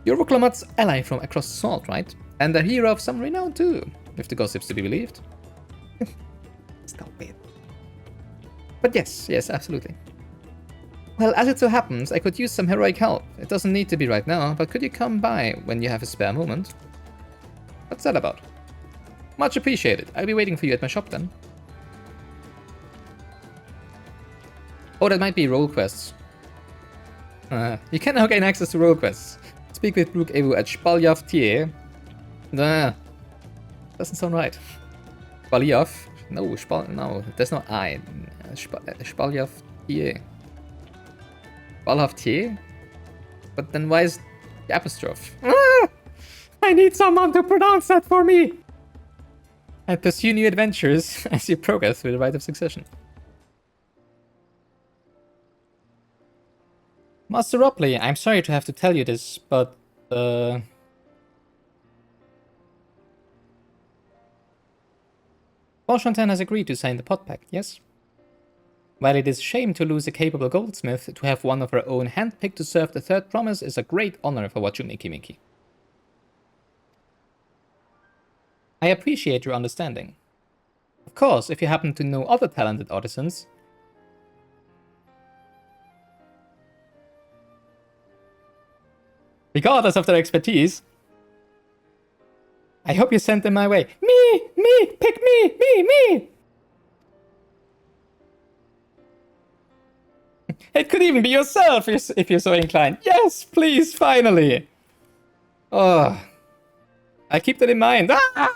You're Wuklamat's ally from across the salt, right? And a hero of some renown too, if the gossips to be believed. Stop it. But yes, absolutely. Well, as it so happens, I could use some heroic help. It doesn't need to be right now, but could you come by when you have a spare moment? What's that about? Much appreciated. I'll be waiting for you at my shop then. Oh, that might be role quests. You can now gain access to role quests. Speak with Brook Evu at Spaljaftie. Nah, doesn't sound right. Spaljaf? No, no, there's no I. Spaljaftie. Spaljaftie? But then why is the apostrophe? I need someone to pronounce that for me! And pursue new adventures as you progress through the rite of succession. Master Ropley, I'm sorry to have to tell you this, but Fontaine has agreed to sign the pot pact, yes? While it is a shame to lose a capable goldsmith, to have one of her own handpicked to serve the Third Promise is a great honor for Wachumeki Miki. I appreciate your understanding. Of course, if you happen to know other talented artisans. Regardless of their expertise, I hope you send them my way. Me! Pick me! It could even be yourself if you're so inclined. Yes, please, finally! Oh, I keep that in mind. Ah!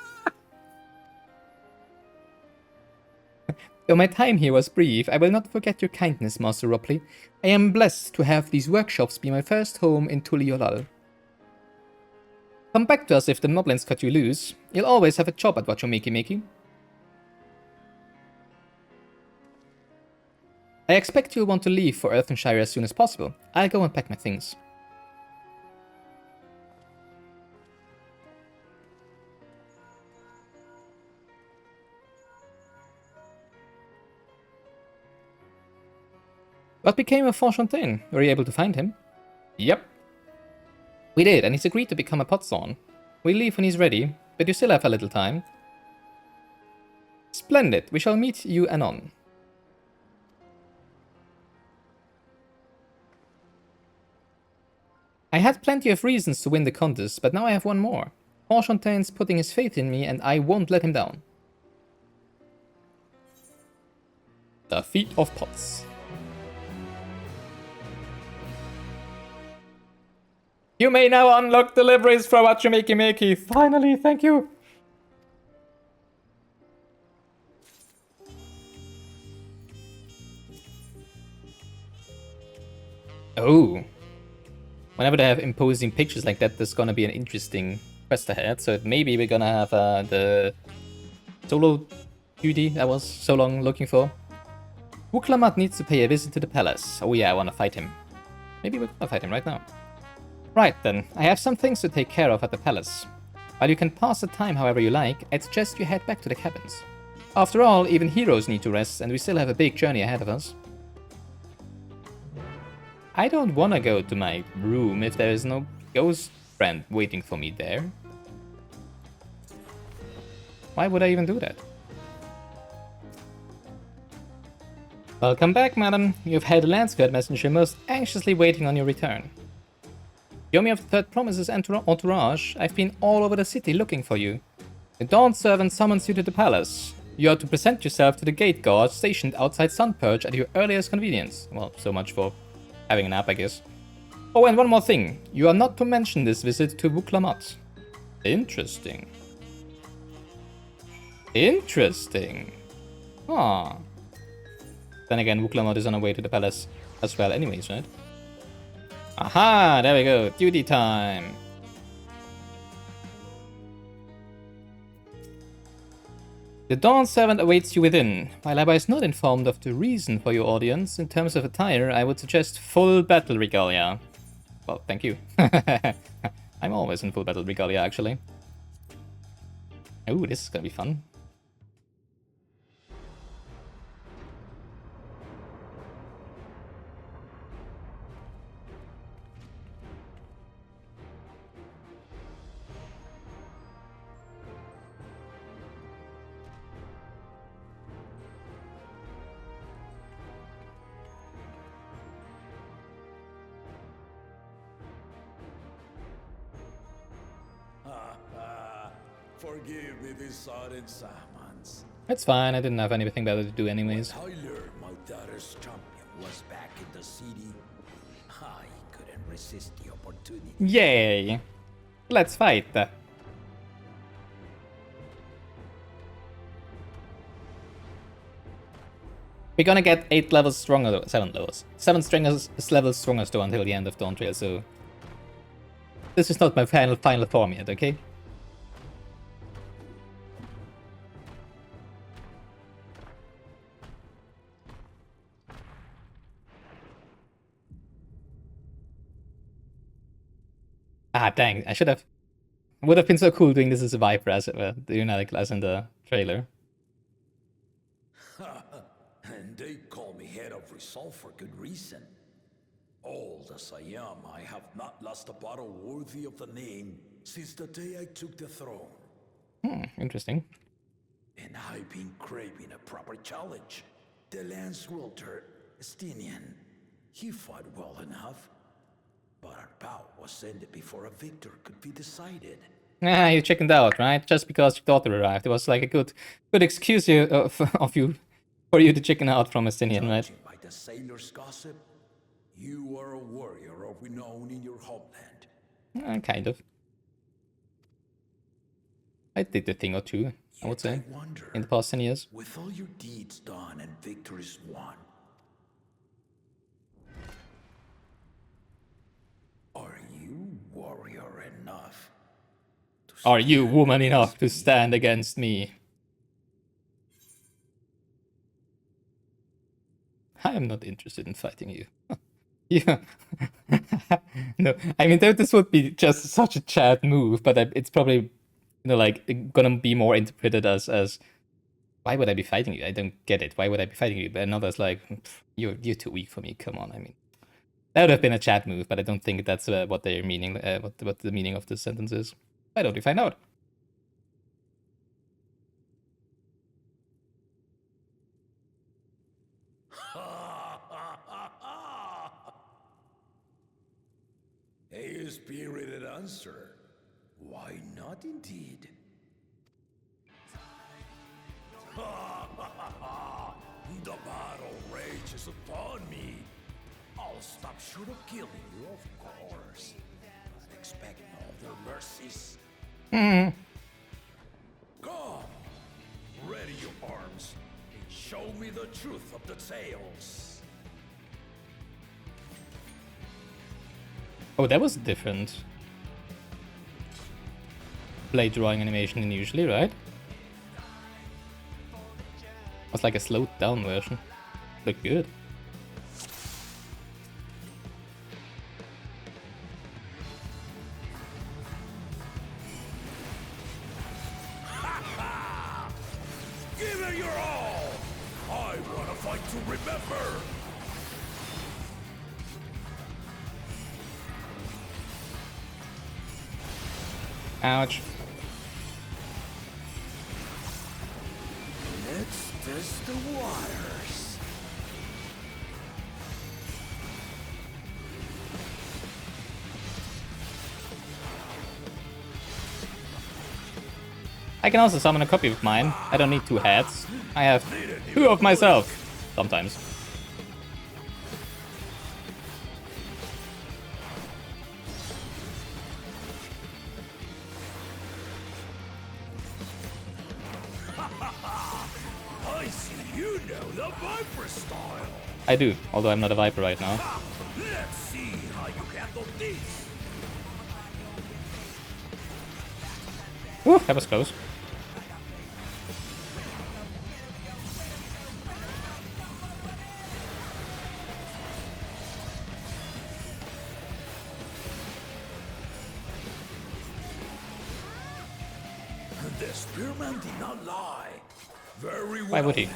Though my time here was brief, I will not forget your kindness, Master Ropley. I am blessed to have these workshops be my first home in Tuliolal. Come back to us if the moblins cut you loose. You'll always have a job at Watchomakey. I expect you'll want to leave for Earthenshire as soon as possible. I'll go and pack my things. What became of Fonfontaine? Were you able to find him? Yep. We did, and he's agreed to become a potsworn. We'll leave when he's ready, but you still have a little time. Splendid. We shall meet you anon. I had plenty of reasons to win the contest, but now I have one more. Fonfontaine's putting his faith in me, and I won't let him down. The Feet of Pots. You may now unlock deliveries for Watchomakey. Finally, thank you. Oh. Whenever they have imposing pictures like that, there's gonna be an interesting quest ahead. So maybe we're gonna have the solo duty I was so long looking for. Wuklamat needs to pay a visit to the palace. Oh yeah, I wanna fight him. Maybe we're gonna fight him right now. Right then, I have some things to take care of at the palace. While you can pass the time however you like, I'd suggest you head back to the cabins. After all, even heroes need to rest, and we still have a big journey ahead of us. I don't wanna go to my room if there is no ghost friend waiting for me there. Why would I even do that? Welcome back, madam. You've had a Landsguard messenger most anxiously waiting on your return. Yomi of the Third Promise's entourage, I've been all over the city looking for you. The Dawn servant summons you to the palace. You are to present yourself to the gate guard stationed outside Sunpurge at your earliest convenience. Well, so much for having a nap, I guess. Oh, and one more thing. You are not to mention this visit to Wuklamat. Interesting. Interesting. Ah. Then again, Wuklamat is on her way to the palace as well anyways, right? Aha, there we go. Duty time. The Dawn Servant awaits you within. While I was not informed of the reason for your audience, in terms of attire, I would suggest full battle regalia. Well, thank you. I'm always in full battle regalia, actually. Ooh, this is gonna be fun. Forgive me this sudden summons. It's fine, I didn't have anything better to do anyways. I learned my daughter's champion was back in the city. I couldn't resist the opportunity. Yay! Let's fight! We're gonna get 8 levels stronger though, 7 levels. 7 levels stronger still until the end of Dawntrail, so... This is not my final form yet, okay? Ah, dang, I should have... Would have been so cool doing this as a Viper, as it were, doing that as in the trailer. And they call me head of resolve for good reason. Old as I am, I have not lost a battle worthy of the name since the day I took the throne. Interesting. And I've been craving a proper challenge. The Lance Wielder, Estinian, he fought well enough. But our bout was ended before a victor could be decided. Ah, you chickened out, right? Just because your daughter arrived. It was like a good excuse for you to chicken out from Estinian, right? Judging by the sailor's gossip, you are a warrior of renown in your homeland. Kind of. I did a thing or two, I would say, wonder, in the past 10 years. with all your deeds done and victories won, are you warrior enough Are you woman enough to stand against me? I am not interested in fighting you. Yeah. No, I mean, this would be just such a Chad move, but it's probably, you know, like, gonna be more interpreted as why would I be fighting you? I don't get it. Why would I be fighting you? But another's like, you're too weak for me. Come on. I mean, that would have been a Chad move, but I don't think that's what they're meaning. What the meaning of this sentence is. Why don't we find out? A spirited answer. Why not, indeed? The battle rages upon me. I'll stop short of killing you, of course. But expect no other mercies. Come, ready your arms, and show me the truth of the tales. Oh, that was different. Blade drawing animation than usually, right? It was like a slowed down version. Looked good. Give it your all! I want to fight to remember! Ouch. Let's test the waters. I can also summon a copy of mine. I don't need two hats. I have two of myself. Sometimes. I see you know the Viper style. I do, although I'm not a Viper right now. Let's see how you handle this. Whew, that was close. The spearman did not lie. Very well. Why would he?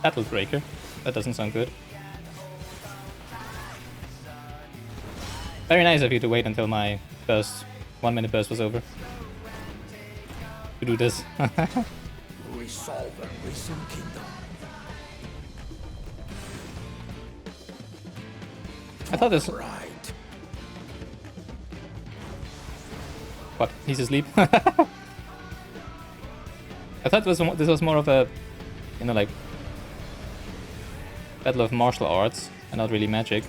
Battle Breaker. That doesn't sound good. Very nice of you to wait until my burst, 1 minute burst was over. To do this. Resolve and Risen Kingdom. I thought this... Right. What? He's asleep? I thought this was more of a, you know, like, battle of martial arts and not really magic.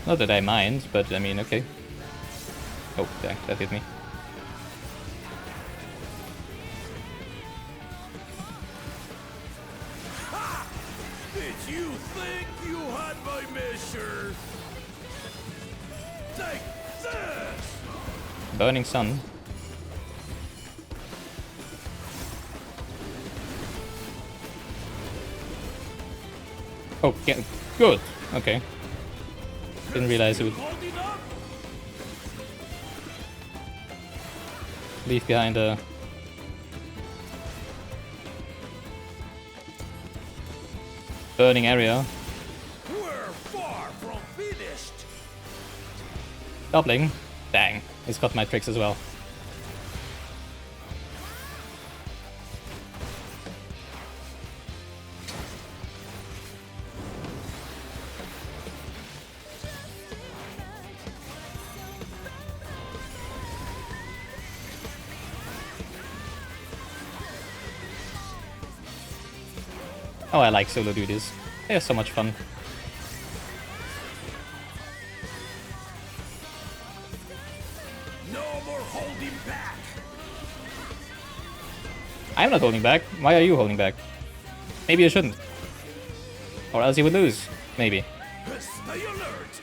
Not that I mind, but I mean, okay. Oh, dang, that hit me. Ha! Did you think you had my measure? Take this! Burning Sun. Oh, yeah, good. Okay. Didn't realize it would Holding up? leave behind a... burning area. We're far from finished. Doubling. Dang, he's got my tricks as well. Oh, I like solo duties. They're so much fun. No more holding back. I'm not holding back. Why are you holding back? Maybe you shouldn't. Or else you would lose. Maybe. Stay alert.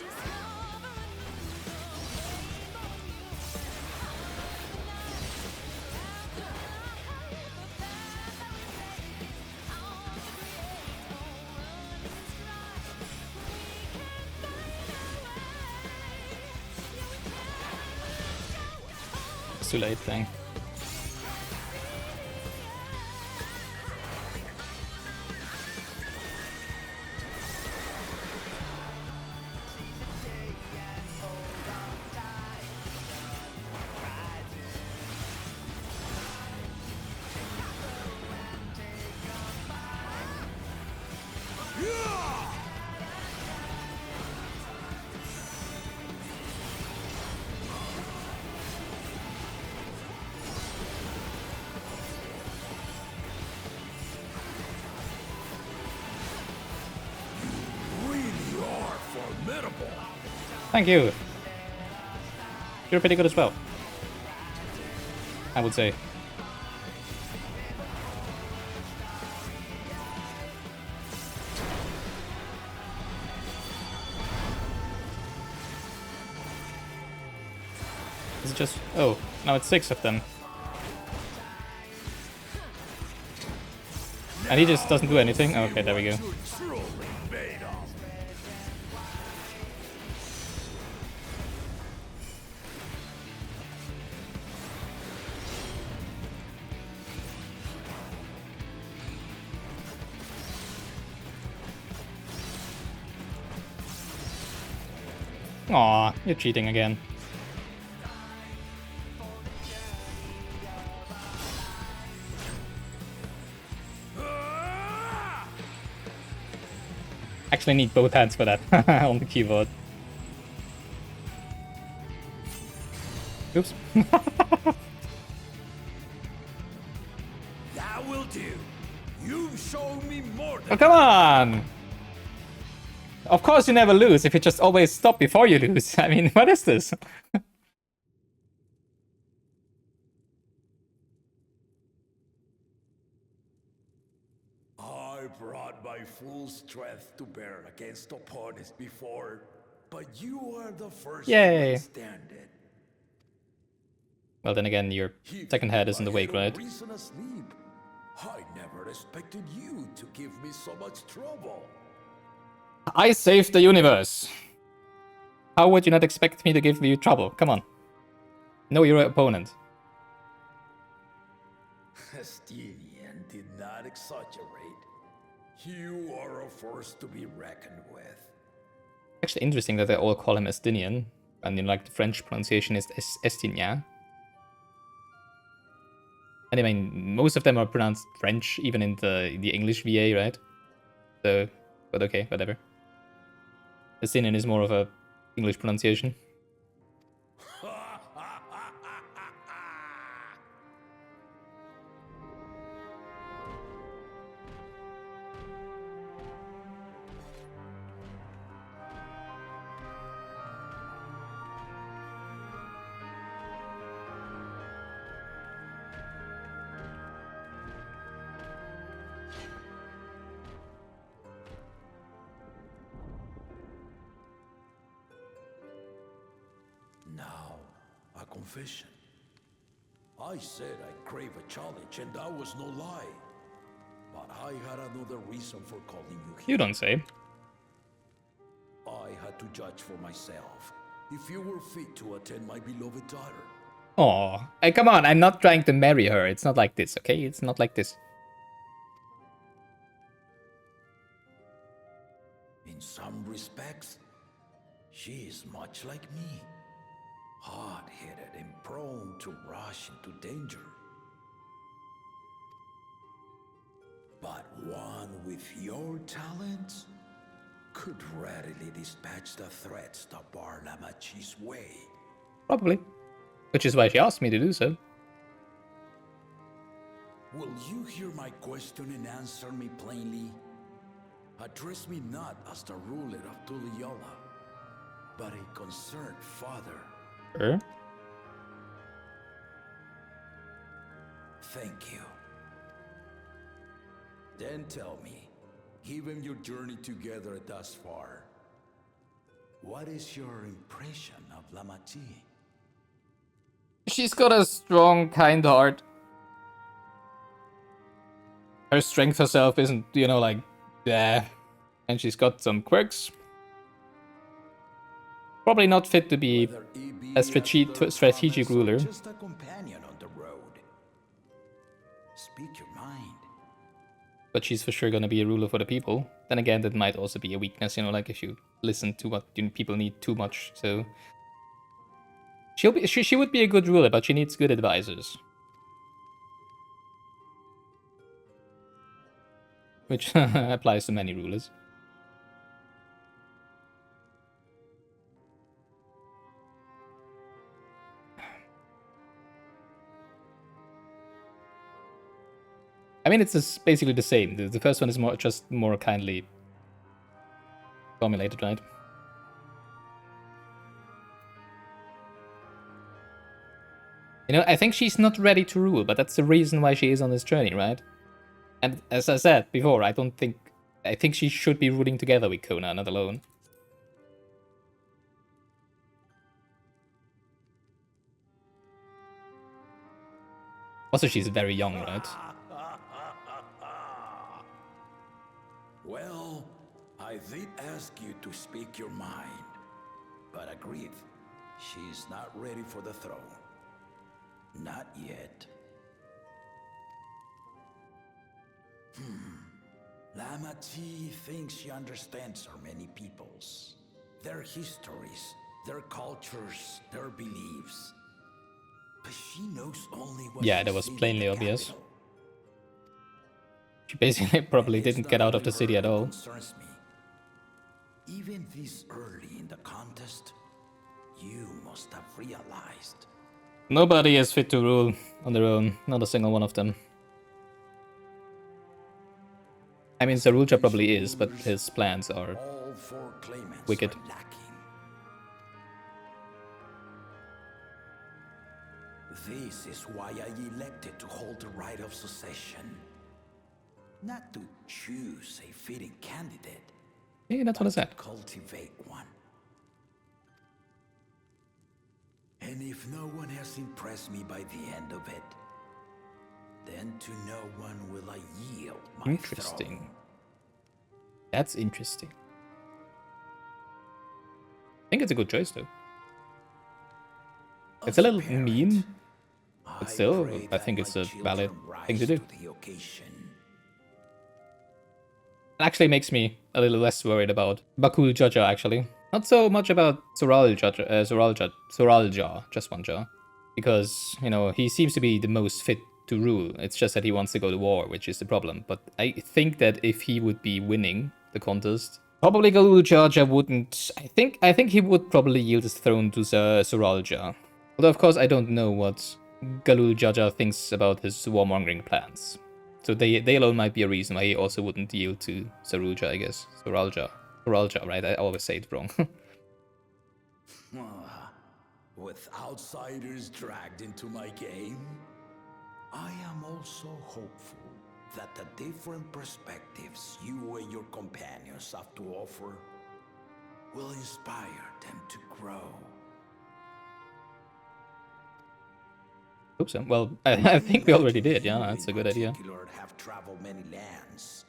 it's too late, dang. Thank you. You're pretty good as well, I would say. Is it just... oh, now it's 6 of them. And he just doesn't do anything? Okay, there we go. Aw, you're cheating again. Actually need both hands for that on the keyboard. Oops. That will do. You've shown me more than... Oh, come on! Of course you never lose if you just always stop before you lose. I mean, what is this? I brought my full strength to bear against opponents before, but you are the first Yay. to stand it. Well, then again, your second head is in the wake, right? Reason asleep. I never expected you to give me so much trouble. I saved the universe. How would you not expect me to give you trouble? Come on. Know your opponent. Estinian did not exaggerate. You are a force to be reckoned with. Actually interesting that they all call him Estinian. And you know, like the French pronunciation is Estinien. And I mean, most of them are pronounced French, even in the English VA, right? So, but okay, whatever. Estinian is more of a English pronunciation. Now, a confession. I said I crave a challenge, and that was no lie. But I had another reason for calling you here. You don't say. I had to judge for myself if you were fit to attend my beloved daughter. Aw, hey, come on, I'm not trying to marry her. It's not like this, okay? It's not like this. In some respects, she is much like me. Hard-headed and prone to rush into danger. But one with your talents could readily dispatch the threats that bar Lamachi's way. Probably. Which is why she asked me to do so. Will you hear my question and answer me plainly? Address me not as the ruler of Tuliola, but a concerned father. Sure. Thank you. Then tell me, given your journey together thus far, what is your impression of Lamachi? She's got a strong, kind heart. Her strength herself isn't, you know, like, bleh. And she's got some quirks. Probably not fit to be a strategic ruler. Just a companion. speak your mind. But she's for sure gonna be a ruler for the people. Then again, that might also be a weakness, you know, like if you listen to what people need too much. So she would be a good ruler, but she needs good advisors. Which applies to many rulers. I mean, it's just basically the same. The first one is just more kindly formulated, right? You know, I think she's not ready to rule, but that's the reason why she is on this journey, right? And as I said before, I think she should be ruling together with Kona, not alone. Also, she's very young, right? Well, I did ask you to speak your mind, but agreed, she's not ready for the throne. Not yet. Lama Chi thinks she understands our many peoples, their histories, their cultures, their beliefs. But she knows only what Yeah, she that was sees in plainly the obvious. capital. She basically probably And it's didn't get not out of the only city her at that all. concerns me. Even this early in the contest, you must have realized. Nobody is fit to rule on their own, not a single one of them. I mean, Zarulja probably is, but his plans are All four claimants wicked. are lacking. This is why I elected to hold the right of succession. Not to choose a fitting candidate, Yeah, that's what I but to said. cultivate one. And if no one has impressed me by the end of it, then to no one will I yield my Interesting. throne. That's interesting. I think it's a good choice, though. It's a little mean, but still, I think it's a valid thing to do. It actually makes me a little less worried about Bakul Jaja, actually. Not so much about Soralja, just one jaw. Because, you know, he seems to be the most fit to rule. It's just that he wants to go to war, which is the problem. But I think that if he would be winning the contest, probably Galul Jaja wouldn't... I think he would probably yield his throne to Soralja. Although, of course, I don't know what Galul Jaja thinks about his warmongering plans. So they alone might be a reason why he also wouldn't yield to Sarulja, I guess. Soralja, right? I always say it wrong. With outsiders dragged into my game, I am also hopeful that the different perspectives you and your companions have to offer will inspire them to grow. Hope so. Well, I think we already did, yeah, that's a good idea. Have traveled many lands,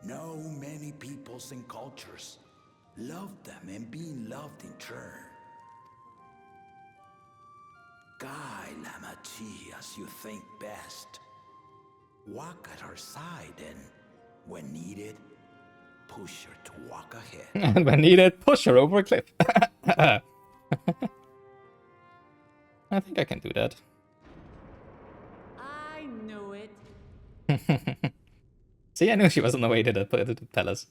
know many peoples and cultures, love them and being loved in turn. Guide Lama Chi as you think best. Walk at her side and, when needed, push her to walk ahead. And when needed, push her over a cliff. I think I can do that. I knew it. See, I knew she was on the way to the palace.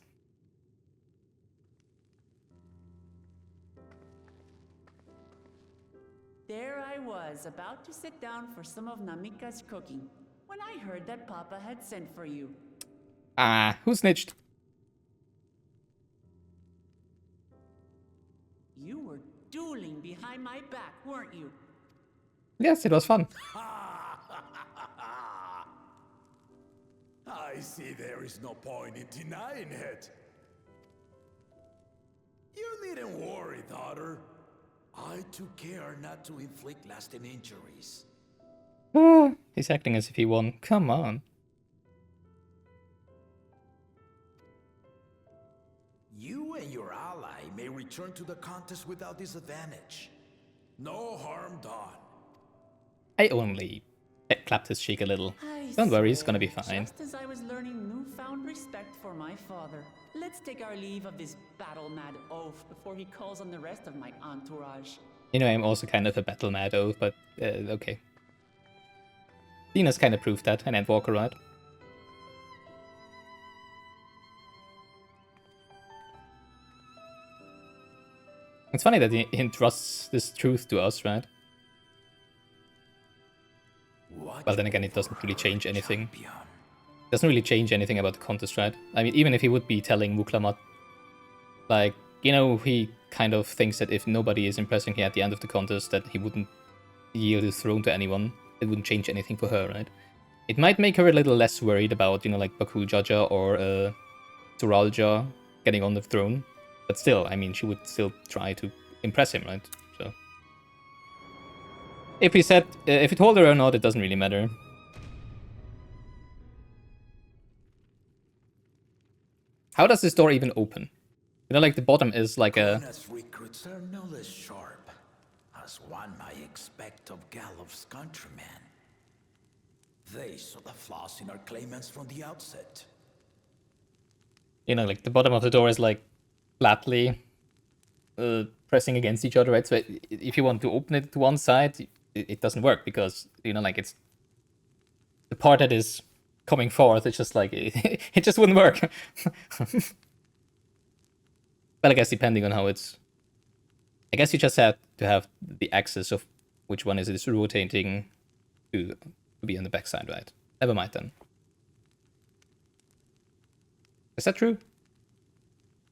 There I was, about to sit down for some of Namika's cooking, when I heard that Papa had sent for you. Ah, who snitched? You were dueling behind my back, weren't you? Yes, it was fun. I see there is no point in denying it. You needn't worry, daughter. I took care not to inflict lasting injuries. He's acting as if he won. Come on. You and your ally may return to the contest without disadvantage. No harm done. I Clapped his cheek a little. I Don't worry, he's gonna swear, be fine. Just as I was learning newfound respect for my father. Let's take our leave of this battle-mad oaf before he calls on the rest of my entourage. You know, I'm also kind of a battle mad oaf, but okay. Dina's kind of proved that, and Endwalker, right? It's funny that he entrusts this truth to us, right? Well, then again, it doesn't really change anything. Doesn't really change anything about the contest, right? I mean, even if he would be telling Muklamat, like, you know, he kind of thinks that if nobody is impressing him at the end of the contest, that he wouldn't yield his throne to anyone. It wouldn't change anything for her, right? It might make her a little less worried about, you know, like Baku Jaja or Suralja getting on the throne. But still, I mean, she would still try to impress him, right? So if he told her or not, it doesn't really matter. How does this door even open? You know, like the bottom is like a... recruits are no less sharp, as one might expect of Galof's countrymen. They saw the flaws in our claimants from the outset. You know, like the bottom of the door is like flatly pressing against each other, right? So if you want to open it to one side, it doesn't work because, you know, like it's... The part that is coming forth, it's just like... it just wouldn't work. Well, I guess depending on how it's... I guess you just have to have the axis of which one is it rotating to be on the backside, right? Never mind then. Is that true?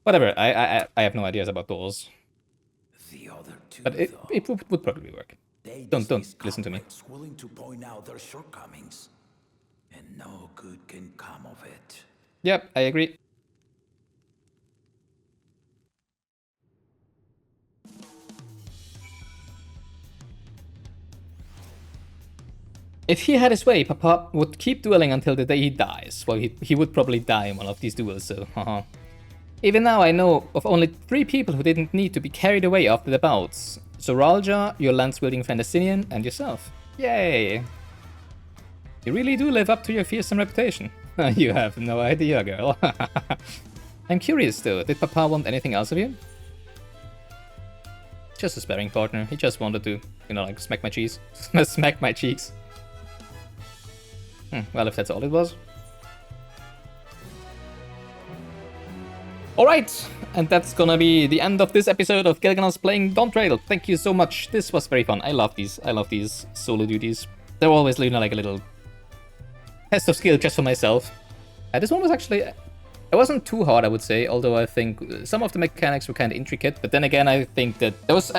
Whatever, I have no ideas about doors. The other two, But it would probably work. Don't listen to me. Willing to point out their shortcomings, and no good can come of it. Yep, I agree. If he had his way, Papa would keep dueling until the day he dies. Well, he would probably die in one of these duels, so haha. Even now I know of only 3 people who didn't need to be carried away after the bouts. Zoralja, your lance-wielding friend Estinian, and yourself. Yay! You really do live up to your fearsome reputation. You have no idea, girl. I'm curious though, did Papa want anything else of you? Just a sparring partner, he just wanted to, you know, like smack my cheeks. Smack my cheeks. Well, if that's all it was. Alright, and that's gonna be the end of this episode of Gilganos playing Dawntrail. Thank you so much, this was very fun. I love these solo duties. They're always, you know, like a little test of skill just for myself. This one was actually... It wasn't too hard, I would say, although I think some of the mechanics were kind of intricate. But then again, I think that there was...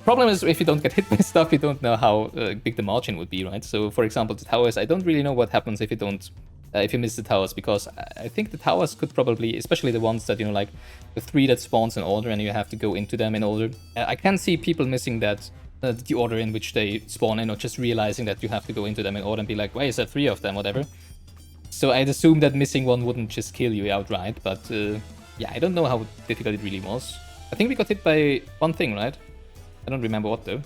Problem is, if you don't get hit by stuff, you don't know how big the margin would be, right? So, for example, the towers, I don't really know what happens if you don't... if you miss the towers, because I think the towers could probably, especially the ones that, you know, like the 3 that spawns in order and you have to go into them in order. I can see people missing that, the order in which they spawn in, or just realizing that you have to go into them in order and be like, why is there 3 of them, whatever. So I'd assume that missing one wouldn't just kill you outright, but yeah, I don't know how difficult it really was. I think we got hit by one thing, right? I don't remember what though.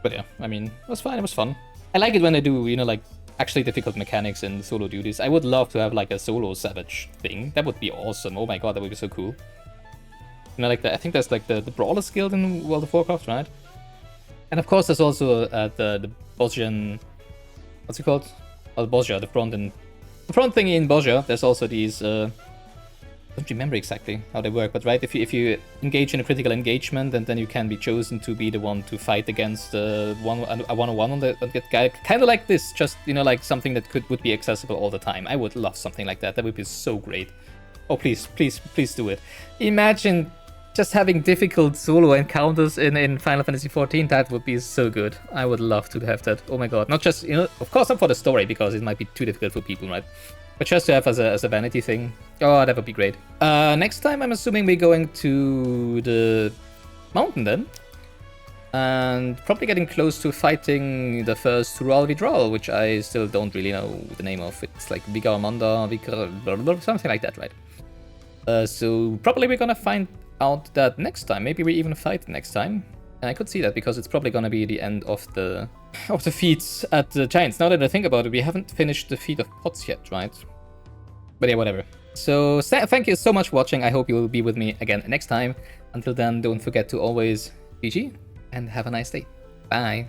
But yeah, I mean, it was fine, it was fun. I like it when they do, you know, like, actually difficult mechanics in solo duties. I would love to have like a solo Savage thing. That would be awesome. Oh my god, that would be so cool. You know, like I think there's like the Brawler Guild in World of Warcraft, right? And of course there's also the Bosnian... What's it called? Oh, the Bosnia, the front thingy in Bosnia. There's also these... I don't remember exactly how they work, but right, if you engage in a critical engagement, and then you can be chosen to be the one to fight against a one-on-one on that guy, kind of like this, just, you know, like something that would be accessible all the time. I would love something like that. That would be so great. Oh, please, please, please do it. Imagine just having difficult solo encounters in Final Fantasy XIV. That would be so good. I would love to have that. Oh my god. Not just, you know, of course not for the story, because it might be too difficult for people, right? But just to have as a vanity thing. Oh, that would be great. Next time, I'm assuming we're going to the mountain then. And probably getting close to fighting the first Rural Vidral, which I still don't really know the name of. It's like Vigaramanda, something like that, right? So probably we're gonna find out that next time. Maybe we even fight next time. And I could see that because it's probably gonna be the end of the of the feats at the Giants. Now that I think about it, we haven't finished the feat of pots yet, right? But yeah, whatever. So thank you so much for watching. I hope you will be with me again next time. Until then, don't forget to always GG and have a nice day. Bye.